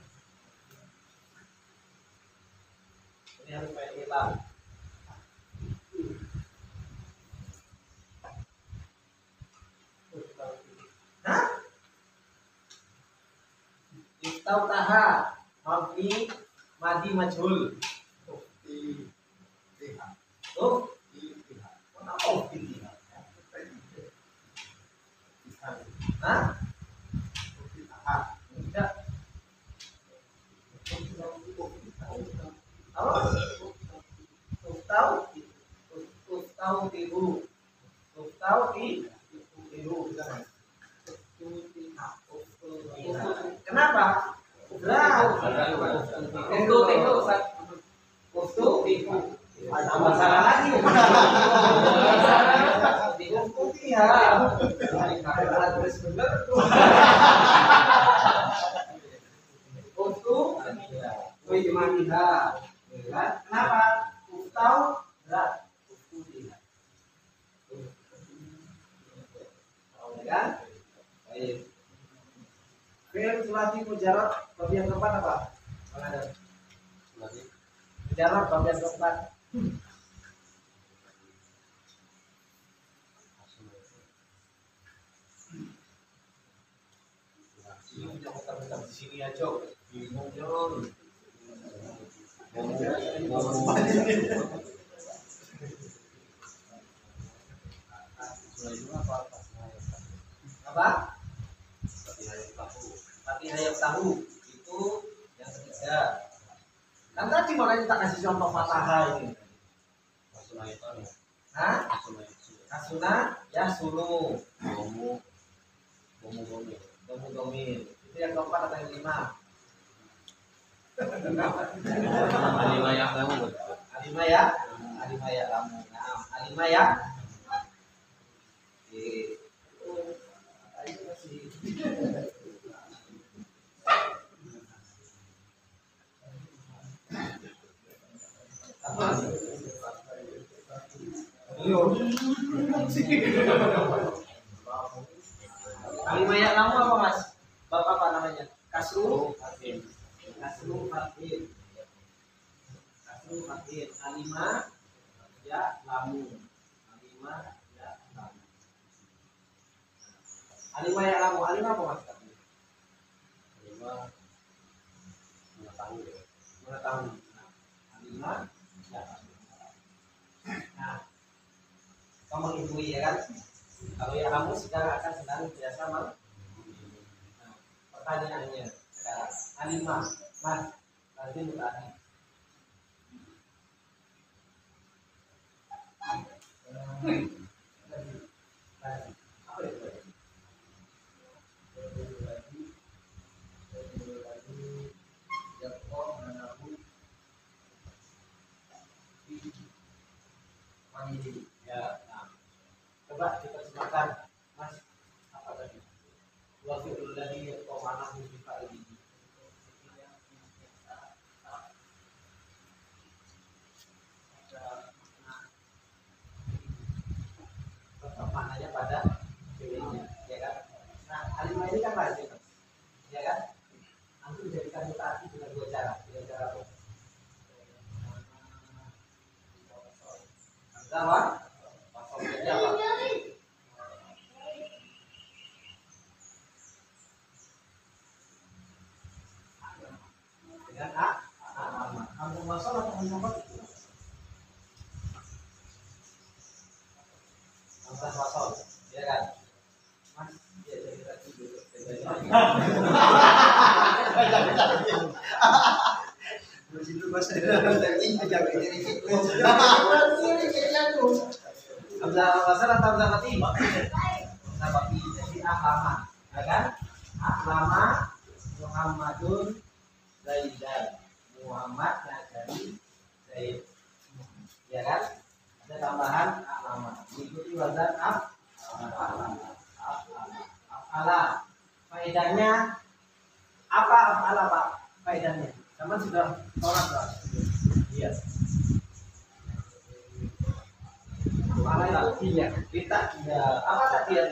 Speaker 1: Ini harus pakai ilam. Hah? Iftau taha, mabni madi majhul. Tuh, hah? Tidak. Apa? Tuftau tiru. Kenapa? Ada masalah lagi. Kenapa? Uftau berat. Kan? Baik. Fi'il sulasi mujarrad bab yang keempat apa? Mana ada? Mujarrad bab yang keempat. Jangan di sini aja. Bingung Jon. Apa? Fatihah yang tahu itu yang ketiga. Kan tadi makanya tak kasih contoh Fatihah ini. Hah? Kasuna ya sulu. Domu domil. Itu yang keempat atau yang kelima? Alimah ya lamu. Nah, alimah ya. Alimah ya lamu apa Mas? Bab apa namanya? Kasru fathil. Alimah ya lamu. Alimah ya lamu. Alimah apa Mas? Mengetahui. Alimah ya lamu. Nah, kamu mengikuti ya kan? Kalau ya kamu sekarang akan sedang biasa mal. Nah, pertanyaannya sekarang alimah Mas nanti mutasi. Apa itu? Ya, nah. Coba diterjemahkan, Mas. Apa tadi? Alimah ini kan lazim, ya kan? Nanti dijadikan mutaati dengan dua cara. Dengan cara apa? Hamzah wasol jadi apa? Dengan alamah. Hamzah wasol atau hamzah wasol? Hamzah wasol, ya kan? Mas, dia jadi tadi dulu. Hamzah wasal atau hamzah mati? Hamzah mati. Jadi ahlama, ya kan? Ahlama Muhammadun Zaidan. Muhammad ngajari Zaid, ya kan? Ada tambahan ahlama. Diikuti wazan af'ala. Faedahnya apa af'ala Pak? Faedahnya? Teman sudah sholat Pak? Iya. Af'ala iya. Kita iya. Apa tadi ya?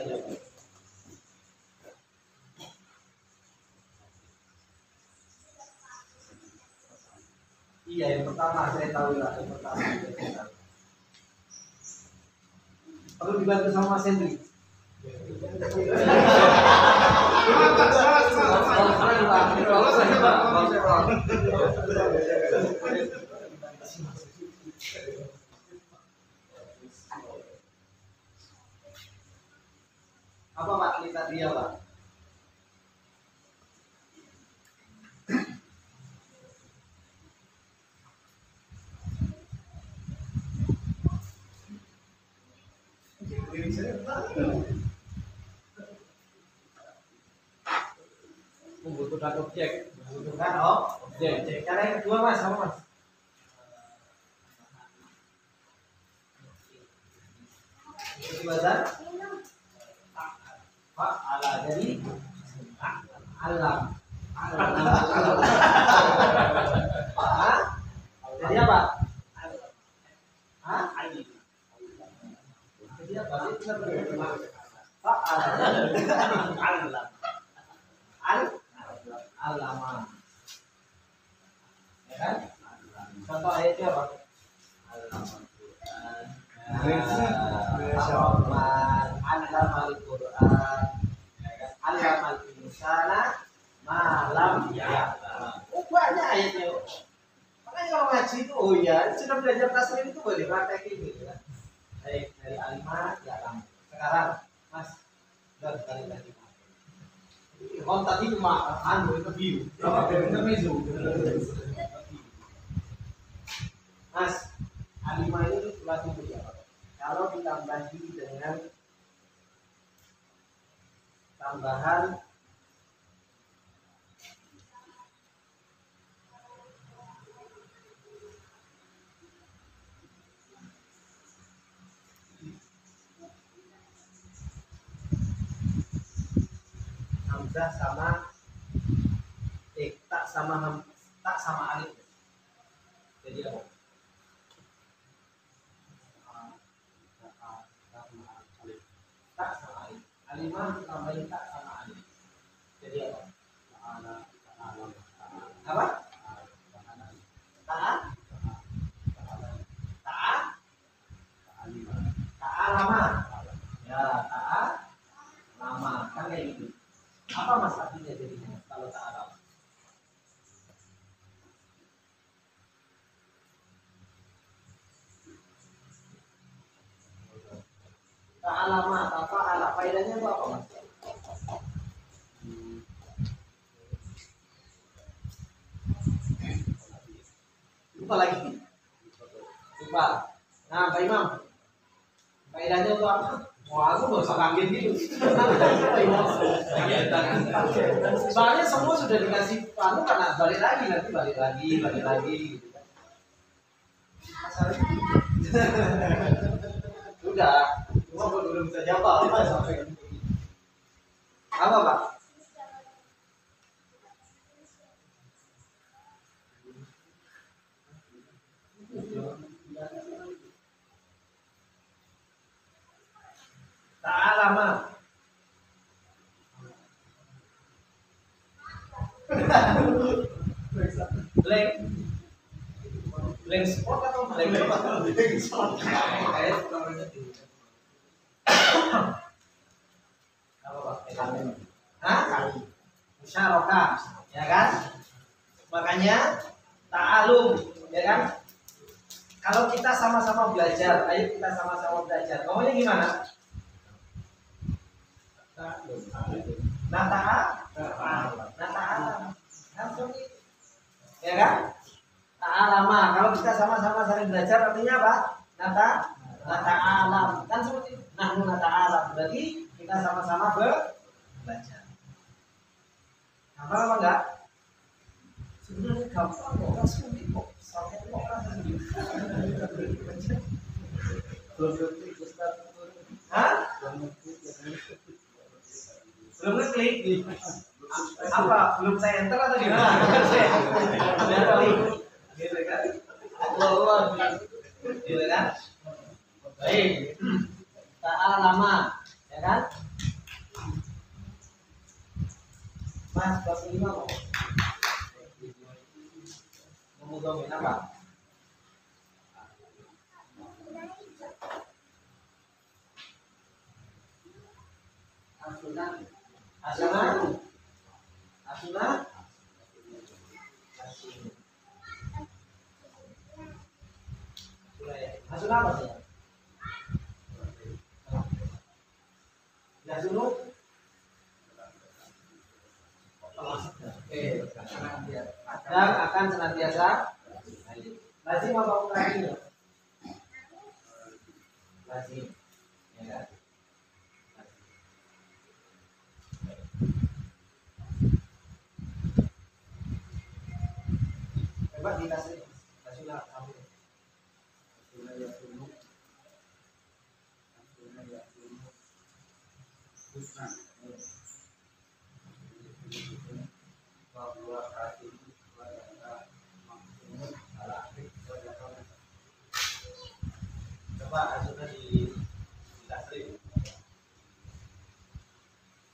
Speaker 1: Iya, yang pertama saya tahu lah. Yang pertama perlu dibantu sama Mas Hendri. Apa Pak kita dia Pak? Membutuhkan objek, membutuhkan objek. Cara yang kedua Mas, sama Mas. Wazan fa'ala, jadi alam. Jadi apa? Jadi apa? Fa'ala. Alama, ya kan? Contoh ayatnya apa? Ar-Rahman, Allamal Quran, Allamal Insana, Malam Ya'lam. Banyak ayatnya. Makanya kalau ngaji itu, oh ya, sudah belajar tasrif itu boleh praktekin gitu kan. Baik, dari alimah Ya'lam. Sekarang, Mas, udah sekali lagi. Kalau tadi cuma itu view, intermezzo. Mas, alimah ini berarti apa? Kalau ditambahi dengan tambahan hamzah sama tak sama alif. Jadi apa? Tak sama alif. Alimah ditambahin tak sama alif. Jadi apa? Apa? Taat? Taat? Taat lama. Ya, taat lama. Kan kayak gitu. Apa Mas artinya jadinya kalau taat lama? Ta'alama atau fa'ala, faedahnya itu apa Mas? Lupa lagi. Lupa. Nah, Pak Imam, faedahnya itu apa? Wah, aku nggak usah kaget gitu. Soalnya semua sudah dikasih panu karena balik lagi gitu kan. Sudah, cuma belum bisa jawab apa Pak? Ta'alama. Blank. Blank spot atau blank spot?
Speaker 2: Blank spot.
Speaker 1: Kayak apa Pak? Hah? Musyarakah, ya kan? Makanya ta'alum, ya kan? Kalau kita sama-sama belajar, ayo kita sama-sama belajar. Ngomongnya gimana? Nata'alam. Langsung itu. Ya kan? Ta'alama. Kalau kita sama-sama saling belajar artinya apa? Nata'alam. Kan seperti itu. Nahnu nata'alam. Berarti kita sama-sama belajar. Gampang apa enggak? Sebenarnya gampang kok, enggak sulit kok. Sampai kok rasa sulit. Hah? Belum ngeklik. Apa? Belum saya enter atau gimana? Udah klik. Gitu kan? Keluar. Gitu kan? Baik. Ta'alama, ya kan? Mas, kelas 5 kok. Ngomongin apa? Asuna. Asuna apa sih? Yasunu. Dan akan senantiasa lazim apa bukan? Lazim, ya kan? Coba dikasih kasihlah kamu. Coba asuna di tasrif.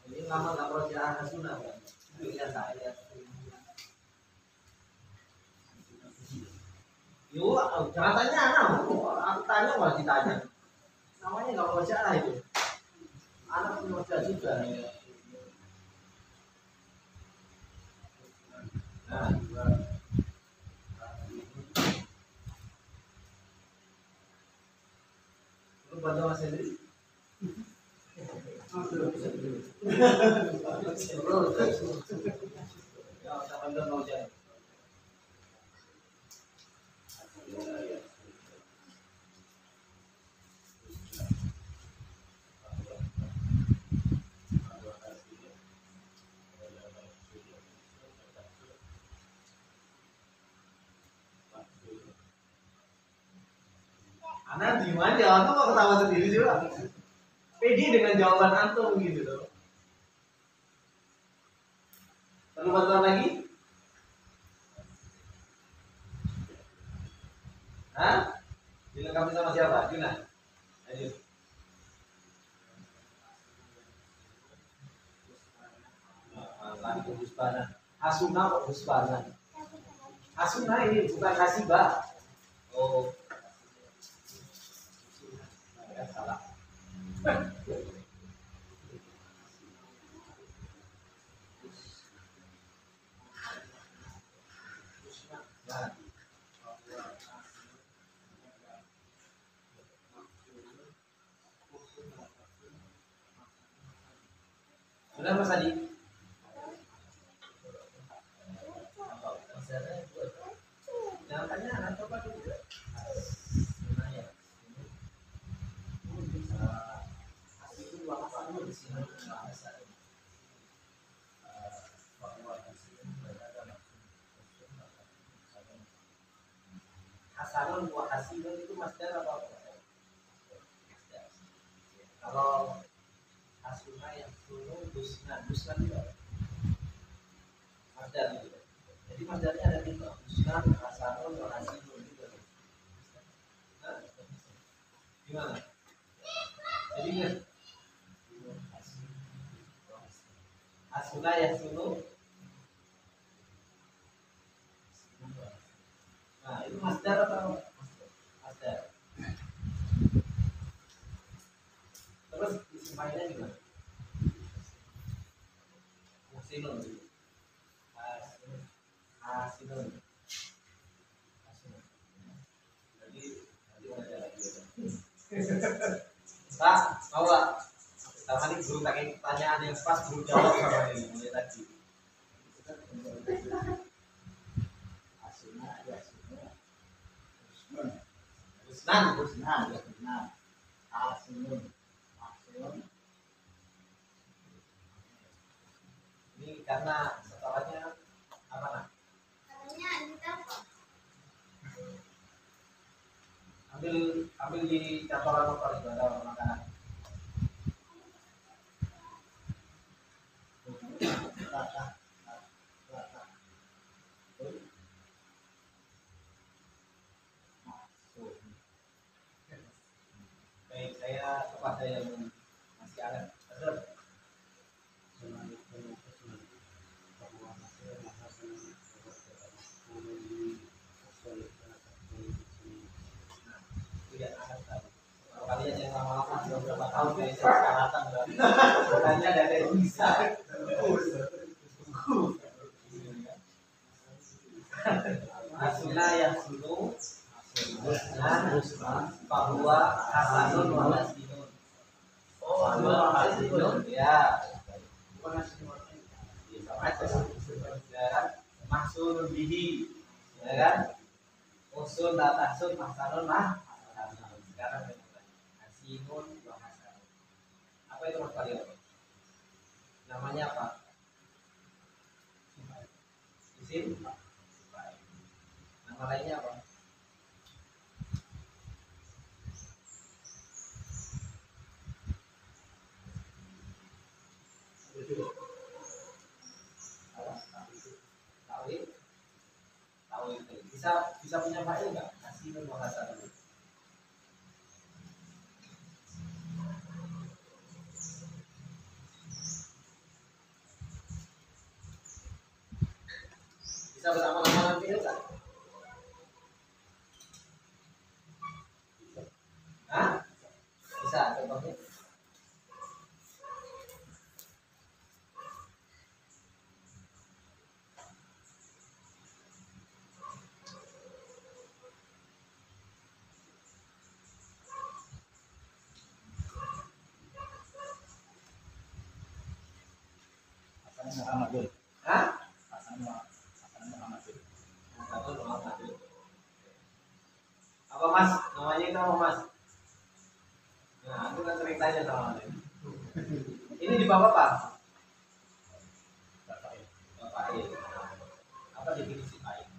Speaker 1: Ini nama nggak percaya asuna kan? Pilihan saya. Yo, jangan tanya anak. Aku tanya malah ditanya. Namanya nggak percaya itu. Anak pekerja juga. Nah, lu bantu Mas Hendri. Ya, kita bantu mau jalan. Anak diem aja, antum mau ketawa sendiri juga. Pede dengan jawaban antum gitu loh. Perlu bantuan lagi? Hah? Dilengkapi sama siapa? Juna? Ayo. Lantu husbana. Asuna kok husbana? Asuna ini bukan hasibah. Oh. Ya, salah. Nah. Sudah Mas Adi? Jangan tanya, coba dulu. Hasanun wa hasinun itu masdar apa? Kalau asuna yang sunu husnan itu masdar itu. Jadi masdarnya ada tiga, husnan, hasanun, wa hasinun itu. Gimana? Jadi kan asuna yang sunu Masdar atau Masdar. Terus isim fa'ilnya gimana? Muhsinun. Hasinun. Jadi ada lagi. Pak, mau nggak? Sama nih guru pakai pertanyaan yang pas, guru jawab sama ini mulai tadi. Husnan. Ini karena setelahnya apa nak?
Speaker 3: Katanya ditelepon.
Speaker 1: Ambil di cantolan motor itu ada makanan. Baik, saya kepada yang masih ada. Betul. Tidak ada tadi. Kalau kalian yang lama-lama sudah berapa tahun kayak saya sekarang makanya ada yang bisa. Asuna yang sunu bahwa hasanun wa hasinun. Oh, hasinun ya. Bukan hasinun. Ya kan? Mahsunun bihi. Ya kan? Usul dan tahsun mahsanun sekarang hasinun wa hasanun. Apa itu mas kalian? Namanya apa? Isim. Nama lainnya apa? Tauhid. Bisa punya fa'il enggak? Hasinun wa hasanun. Bisa bersama-sama fi'il enggak? Hah? Bisa, contohnya.
Speaker 2: Muhammadun.
Speaker 1: Hah?
Speaker 2: Hasanun Muhammadun.
Speaker 1: Apa mas? Namanya itu apa mas? Nah, itu kan sering tanya sama saya. Ini di bawah apa? Bapak E. Apa definisi baik?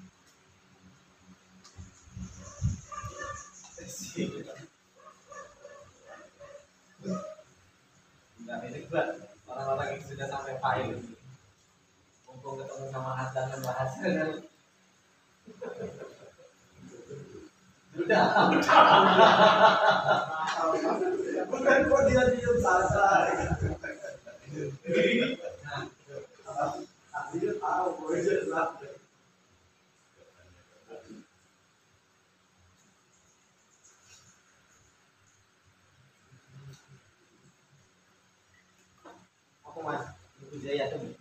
Speaker 1: Enggak beda buat orang-orang yang sudah sampai file. Mumpung ketemu sama Hasan dan bahasanya. Udah. Bukan kok dia diem saja. Dia tahu gue jelas. Aku mas, itu Jaya tuh.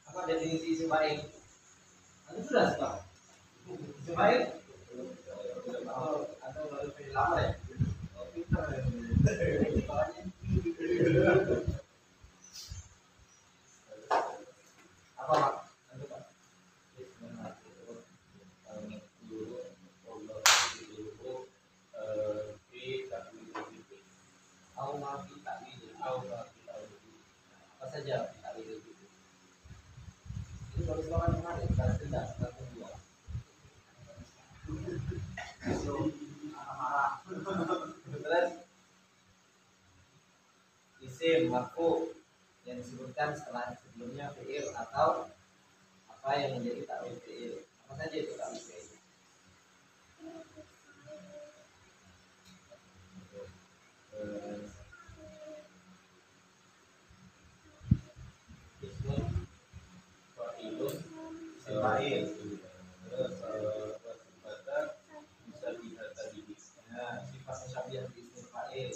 Speaker 1: Apa definisi isim fa'il? Itu sudah sekarang. Isim fa'il? Oh, atau baru pilih lama ya? Oh, pintar ya. Apa pak? Lanjut pak. Apa saja ini baru sekarang kemarin karena tidak dua. Terus isim marfu yang disebutkan setelah sebelumnya fi'il atau apa yang menjadi ta'wil fi'il. Apa saja itu ta'wil fi'il? Ismun, fa'ilun, isim fa'il. Terus sifat musyabih di isim fa'il.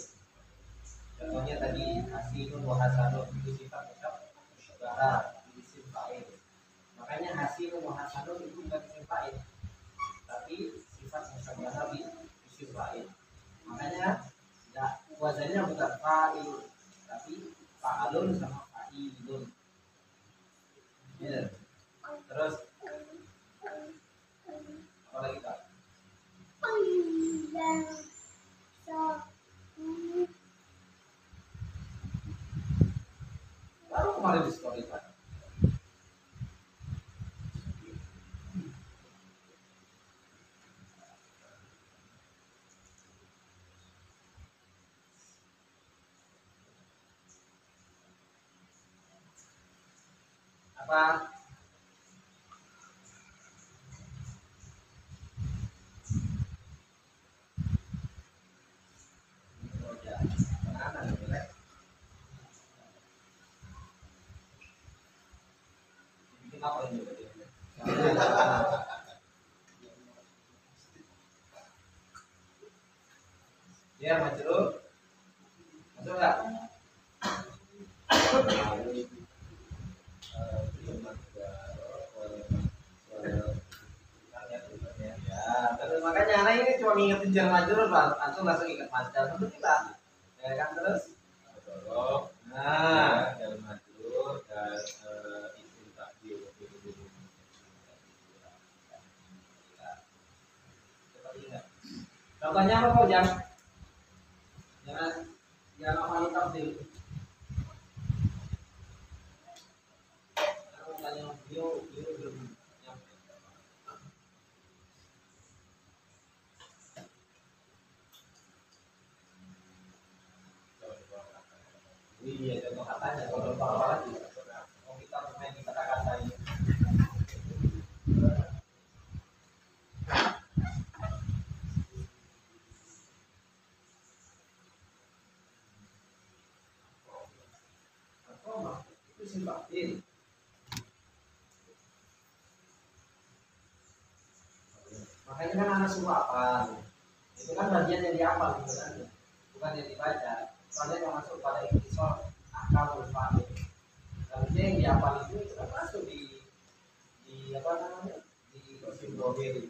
Speaker 1: Contohnya tadi hasinun wa hasanun itu sifat musyabah di isim fa'il. Makanya hasinun wa hasanun itu bukan isim fa'il, tapi sifat musyabah di isim fa'il. Makanya wazannya bukan fa'il, tapi fa'alun sama fa'ilun. Ya. Terus apa lagi Pak? Baru kemarin di story Pak. Apa? Apa ini? Ya, masuk nggak? Ya, terus makanya anak ini cuma ngingetin jar majrur, langsung ingat masdar, alhamdulillah. Ya kan terus? Nah, jar majrur dan isim takdir. Contohnya apa kau jam? Jangan apa takdir. Aku tanya dia belum nyampe. Iya, contoh katanya kalau apa lagi? Oh, kita main di kata-kata ini. Itu sifat fi'il. Makanya kan anak suruh hafal. Itu kan bagian yang dihafal sebenarnya, bukan yang dibaca. Soalnya yang masuk pada intisal akal fa'il. Harusnya yang dihafal itu kan masuk di apa namanya? Di isim dhohir.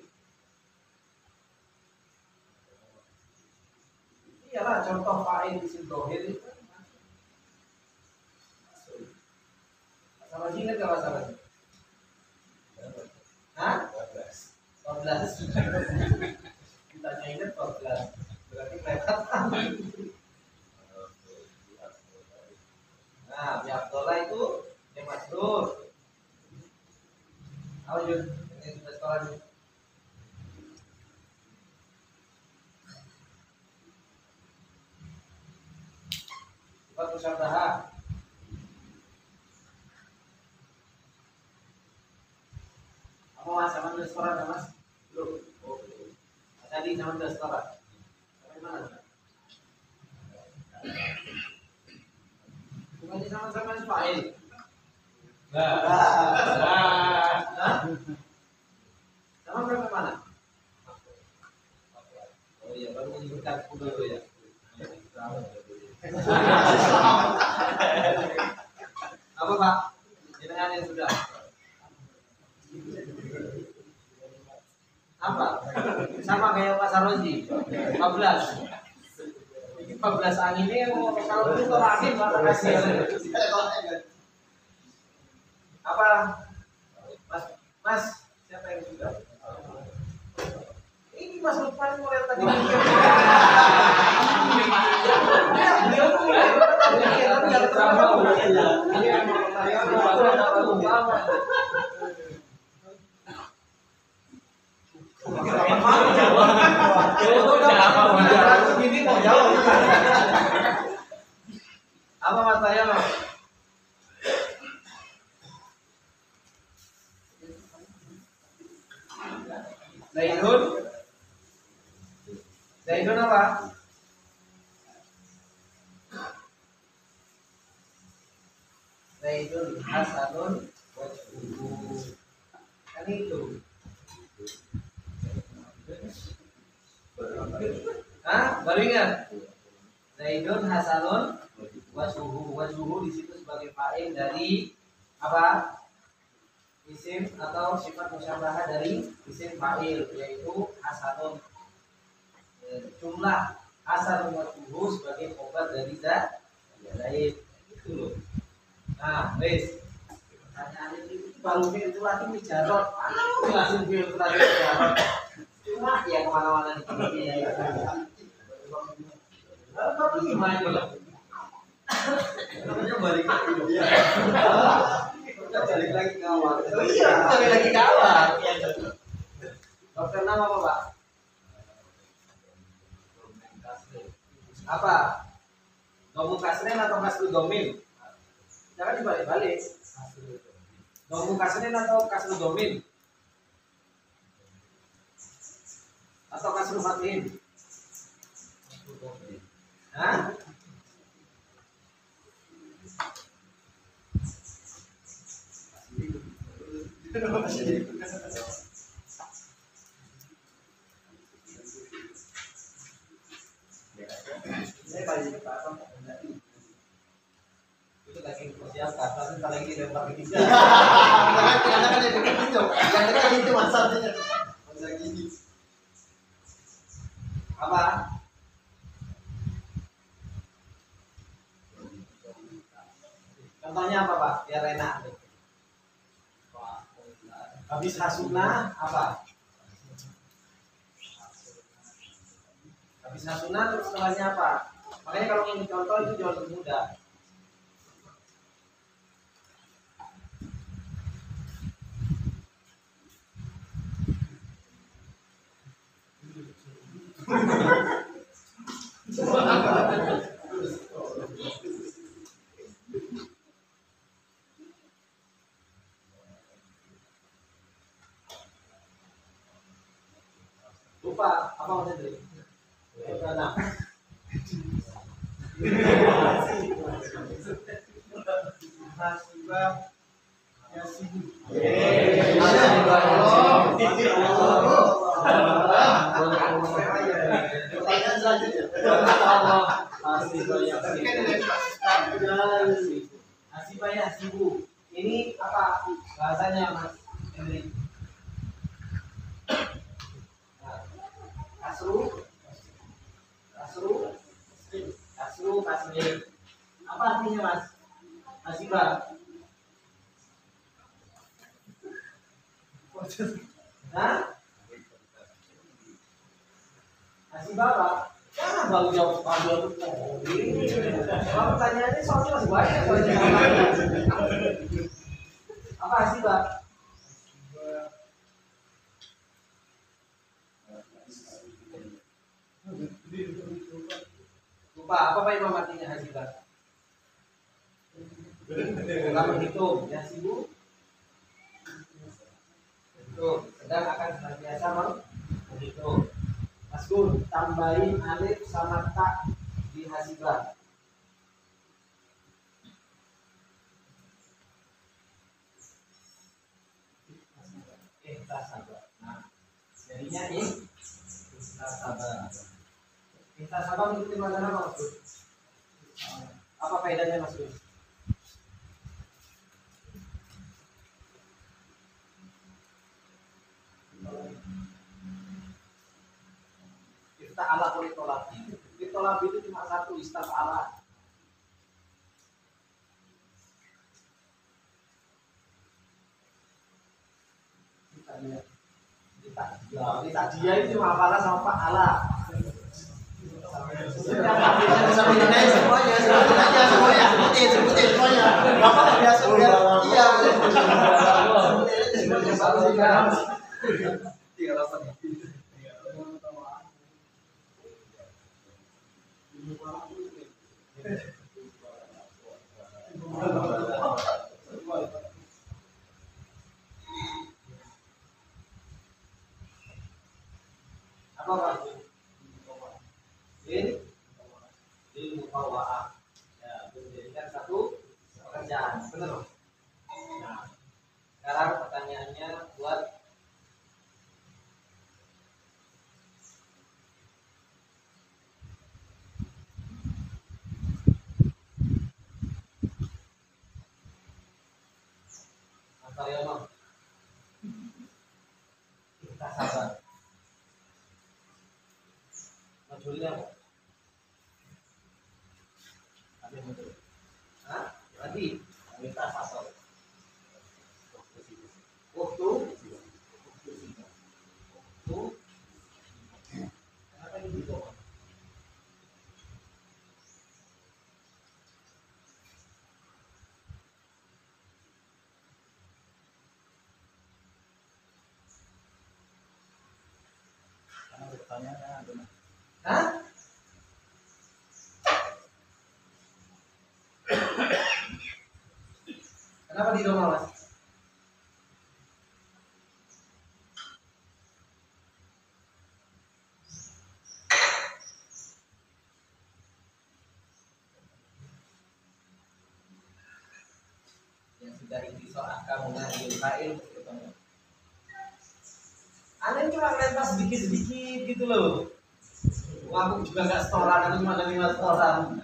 Speaker 1: Iyalah contoh fa'il isim dhohir itu masuk. Sama ingat enggak masalahnya? Hah? 14. Ditanya ingat 14. Berarti kelihatan. Nah, bi Abdullah itu yang masrur. Apa Jun? Ini sudah sekolah nih. Sifat musyabahah. Apa mas sama sudah sekolah ada mas? Belum. Oh, belum. Tadi sama sudah sekolah. Sampai mana? Bukannya sama-sama fa'il. Sama berapa mana? Oh iya, baru menyebutkan dulu ya. Apa Pak? Jenengan yang sudah. Apa? Sama kayak Pak Saroji. 14. 14 anginnya kalau itu angin Pak kasih. Apa? Mas, siapa yang sudah? Ini Mas Lukman mulai tadi. Beliau tuh tapi yang sama. Apa Mas Tayano? Zaidun. Zaidun apa? Zaidun hasanun wajhuhu. Kan itu. Hah? Baru ingat? Zaidun hasanun wajhuhu. Wajhuhu di situ sebagai fa'il dari apa? Isim atau sifat musyabahah dari isim fa'il, yaitu hasanun. Jumlah hasanun wajhuhu sebagai obat dari Zaid. Itu loh. Nah, wes. Pertanyaan ini baru itu lagi bicara. Jelasin film tadi bicara. Cuma ya kemana-mana di sini. Apa gimana loh? Namanya balik lagi. Kita balik lagi ke awal. Iya, balik lagi ke awal. Dokter nama apa, Pak? Apa? Domu kasrin atau kasru domin? Jangan dibalik-balik. Domu kasrin atau kasru domin? Atau kasru fatin? Hah? Ini paling depan itu lagi persiapan, tapi lagi lempar ke tiga. Karena kan yang dekat itu, yang dekat itu masalahnya. Masa gini. Apa? Contohnya apa, Pak? Biar enak. Habis hasuna apa? Habis hasuna terus setelahnya apa? Makanya kalau ingin contoh itu jauh lebih mudah. Lupa apa maksudnya? Nah. Hasibah yasibu. Pertanyaan selanjutnya. Hasibah yasibu. Ini apa bahasanya, Mas Henry? Kasru kasri. Apa artinya, Mas? Hasibah. Hah? Hasibah apa? Jangan baru jawab panjang itu. Kalau pertanyaannya soalnya masih banyak soalnya. Apa hasibah? Lupa apa Pak Imam artinya hasibah? Dalam menghitung, ya sibuk. Itu sedang akan senantiasa menghitung. Mas Gun, tambahin alif sama tak di hasibah. Ihtasabah. Nah, jadinya ihtasabah. Ihtasabah mengikuti mazhab apa, Mas Gun? Apa faedahnya, Mas Gun? Ala politolabi. Politolabi itu cuma satu, istafala. Kita dia itu cuma apalah sama Pak Ala. Semuanya, sebutin semuanya. Bapak nggak biasa biar iya. Karyono. Kita sabar. Majulnya apa?
Speaker 2: Ada yang betul.
Speaker 1: Hah? Tadi kita sabar. Waktu. Kenapa ini gitu?
Speaker 2: Karena pertanyaannya ada.
Speaker 1: Hah? Kenapa di rumah mas? Yang sudah intisal kamu nahil fa'il ketemu. Aneh cuma lempar sedikit-sedikit gitu loh. Wah, aku juga nggak setoran, aku cuma ada 5 setoran.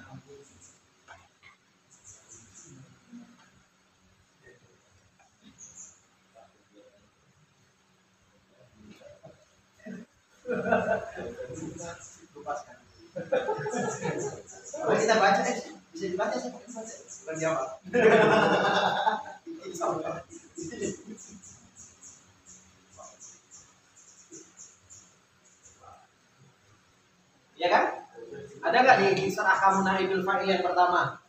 Speaker 1: Lupaskan. Kalau kita baca, bisa dibaca sih, bukan jawab. Ya kan? Ada nggak di surah kamu naibul fa'il yang pertama?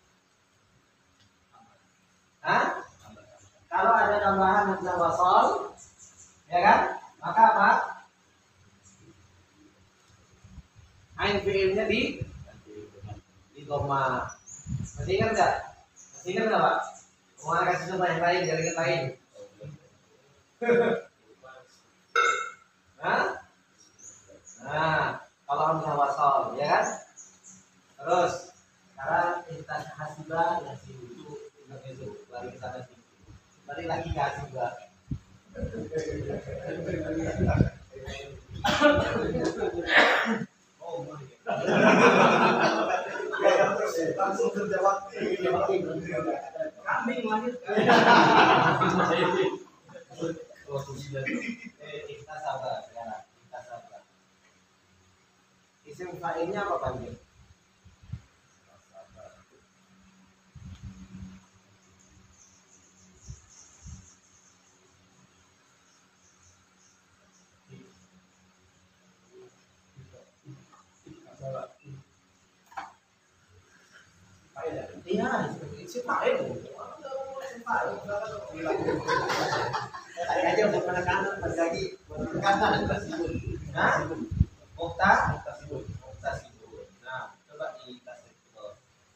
Speaker 1: Hah? Kalau ada tambahan hamzah wasol, ya kan? Maka apa? Ain fi'ilnya di dhamma. Masih ingat nggak? Masih ingat nggak Pak? Mau kasih contoh yang lain, yang lain. Hah? Nah, kalau hamzah wasol, ya kan? Terus sekarang kita hasibah ngasih itu lari ke sana sih. Balik lagi ke hasibah. Oh, langsung terjawab. Kambing lahir. Kita sabar, ya. Kita sabar. Isim fa'ilnya apa panggil? Iya, isim fa'il. Isim fa'il. Tadi aja untuk penekanan, pas lagi buat penekanan. Nah, Muktasibun. Nah, coba ditasib ke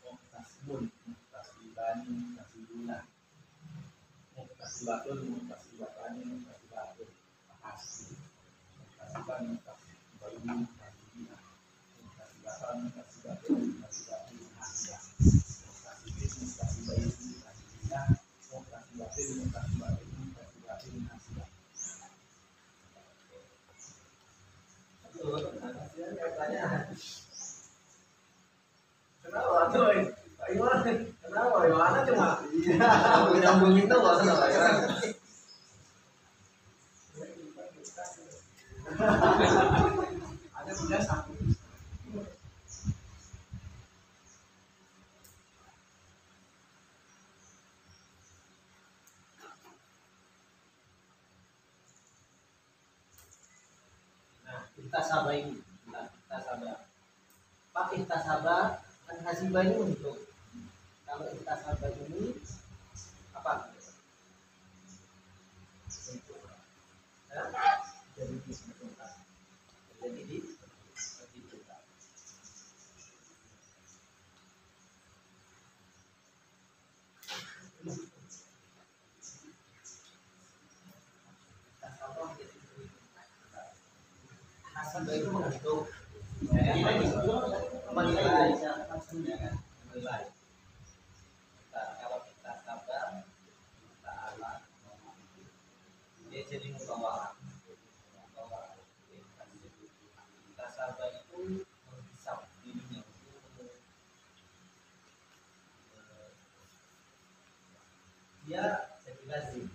Speaker 2: Muktasibun, muktasibani, muktasibuna, muktasibatun, muktasibatani, muktasibatun, hasib, muktasiban, muktasibatun, muktasibatuna, muktasibatan, muktasibatun, muktasibatun, hasib, muktasibin, muktasibain, muktasibatuna, muktasibatin, muktasibatun, muktasibatun, hasib.
Speaker 1: Kenapa tuh? Gimana? Kenapa? Gimana cuma? Iya, nyambung itu nggak kenapa ya? Ada benda satu. Nah, kita sabar ini. Kita sabar. Pak kita sabar. Kan hasibah ini untuk kalau kita sabar ini apa? Hah?
Speaker 2: Jadi disebutkan.
Speaker 1: Jadi di hasibah itu menghitung menilai menilai. Kalau kita sabar kita alat dia jadi mutawala. Kita sabar itu menghisap dirinya dia jadi lazim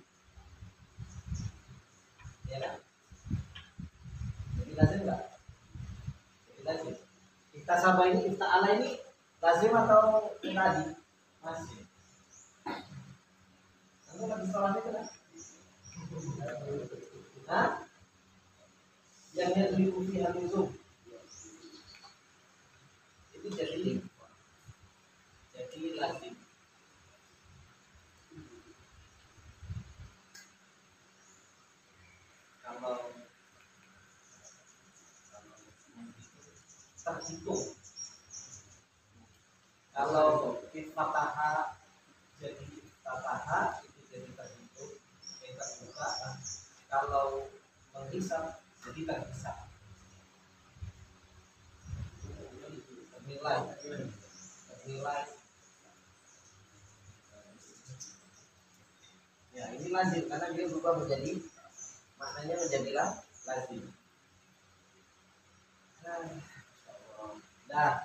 Speaker 1: iktasaba ini, ifta'ala ini lazim atau tadi? Masih. Kamu lagi salahnya kan? Hah? Yang yadriku fi al-luzum. Itu jadi lazim. Kalau terhitung, kalau fataha jadi fataha itu jadi terhitung, terbuka. Kalau menghisap jadi terhisap, ternilai. Ya ini lazim karena dia berubah menjadi, maknanya menjadilah lazim. Nah,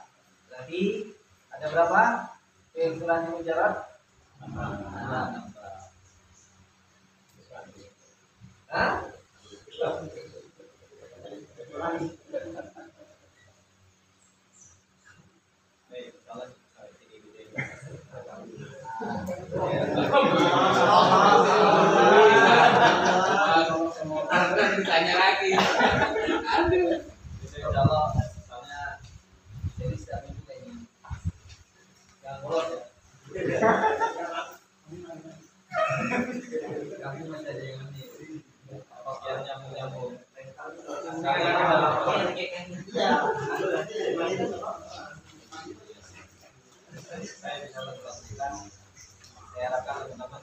Speaker 1: lagi ada berapa? Fi'il mujarrad? Ada. Hah?
Speaker 2: Ditanya lagi.
Speaker 1: Kalau misalnya jadi setiap minggu kayak gini, yang bolos ya. Kamu masih ada yang ini, biar nyambung. Saya bisa melakukan, saya harapkan teman-teman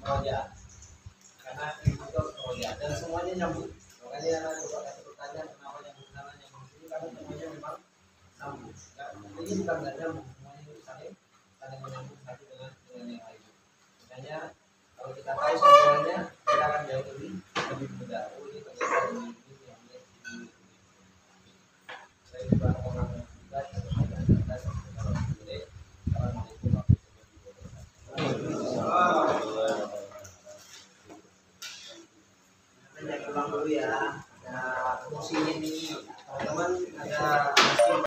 Speaker 1: meroja, karena itu meroja dan semuanya nyambung. Makanya anak coba kasih pertanyaan kenapa nyambung sana nyambung sini, karena semuanya memang nyambung. Ini bukan nggak nyambung, semuanya itu saling menyambung satu dengan yang lain. Makanya kalau kita tahu semuanya, kita akan jauh lebih mudah. Oh ini ternyata ini yang ini. Saya juga orang juga ulang dulu ya. Nah, fungsinya ini teman-teman ada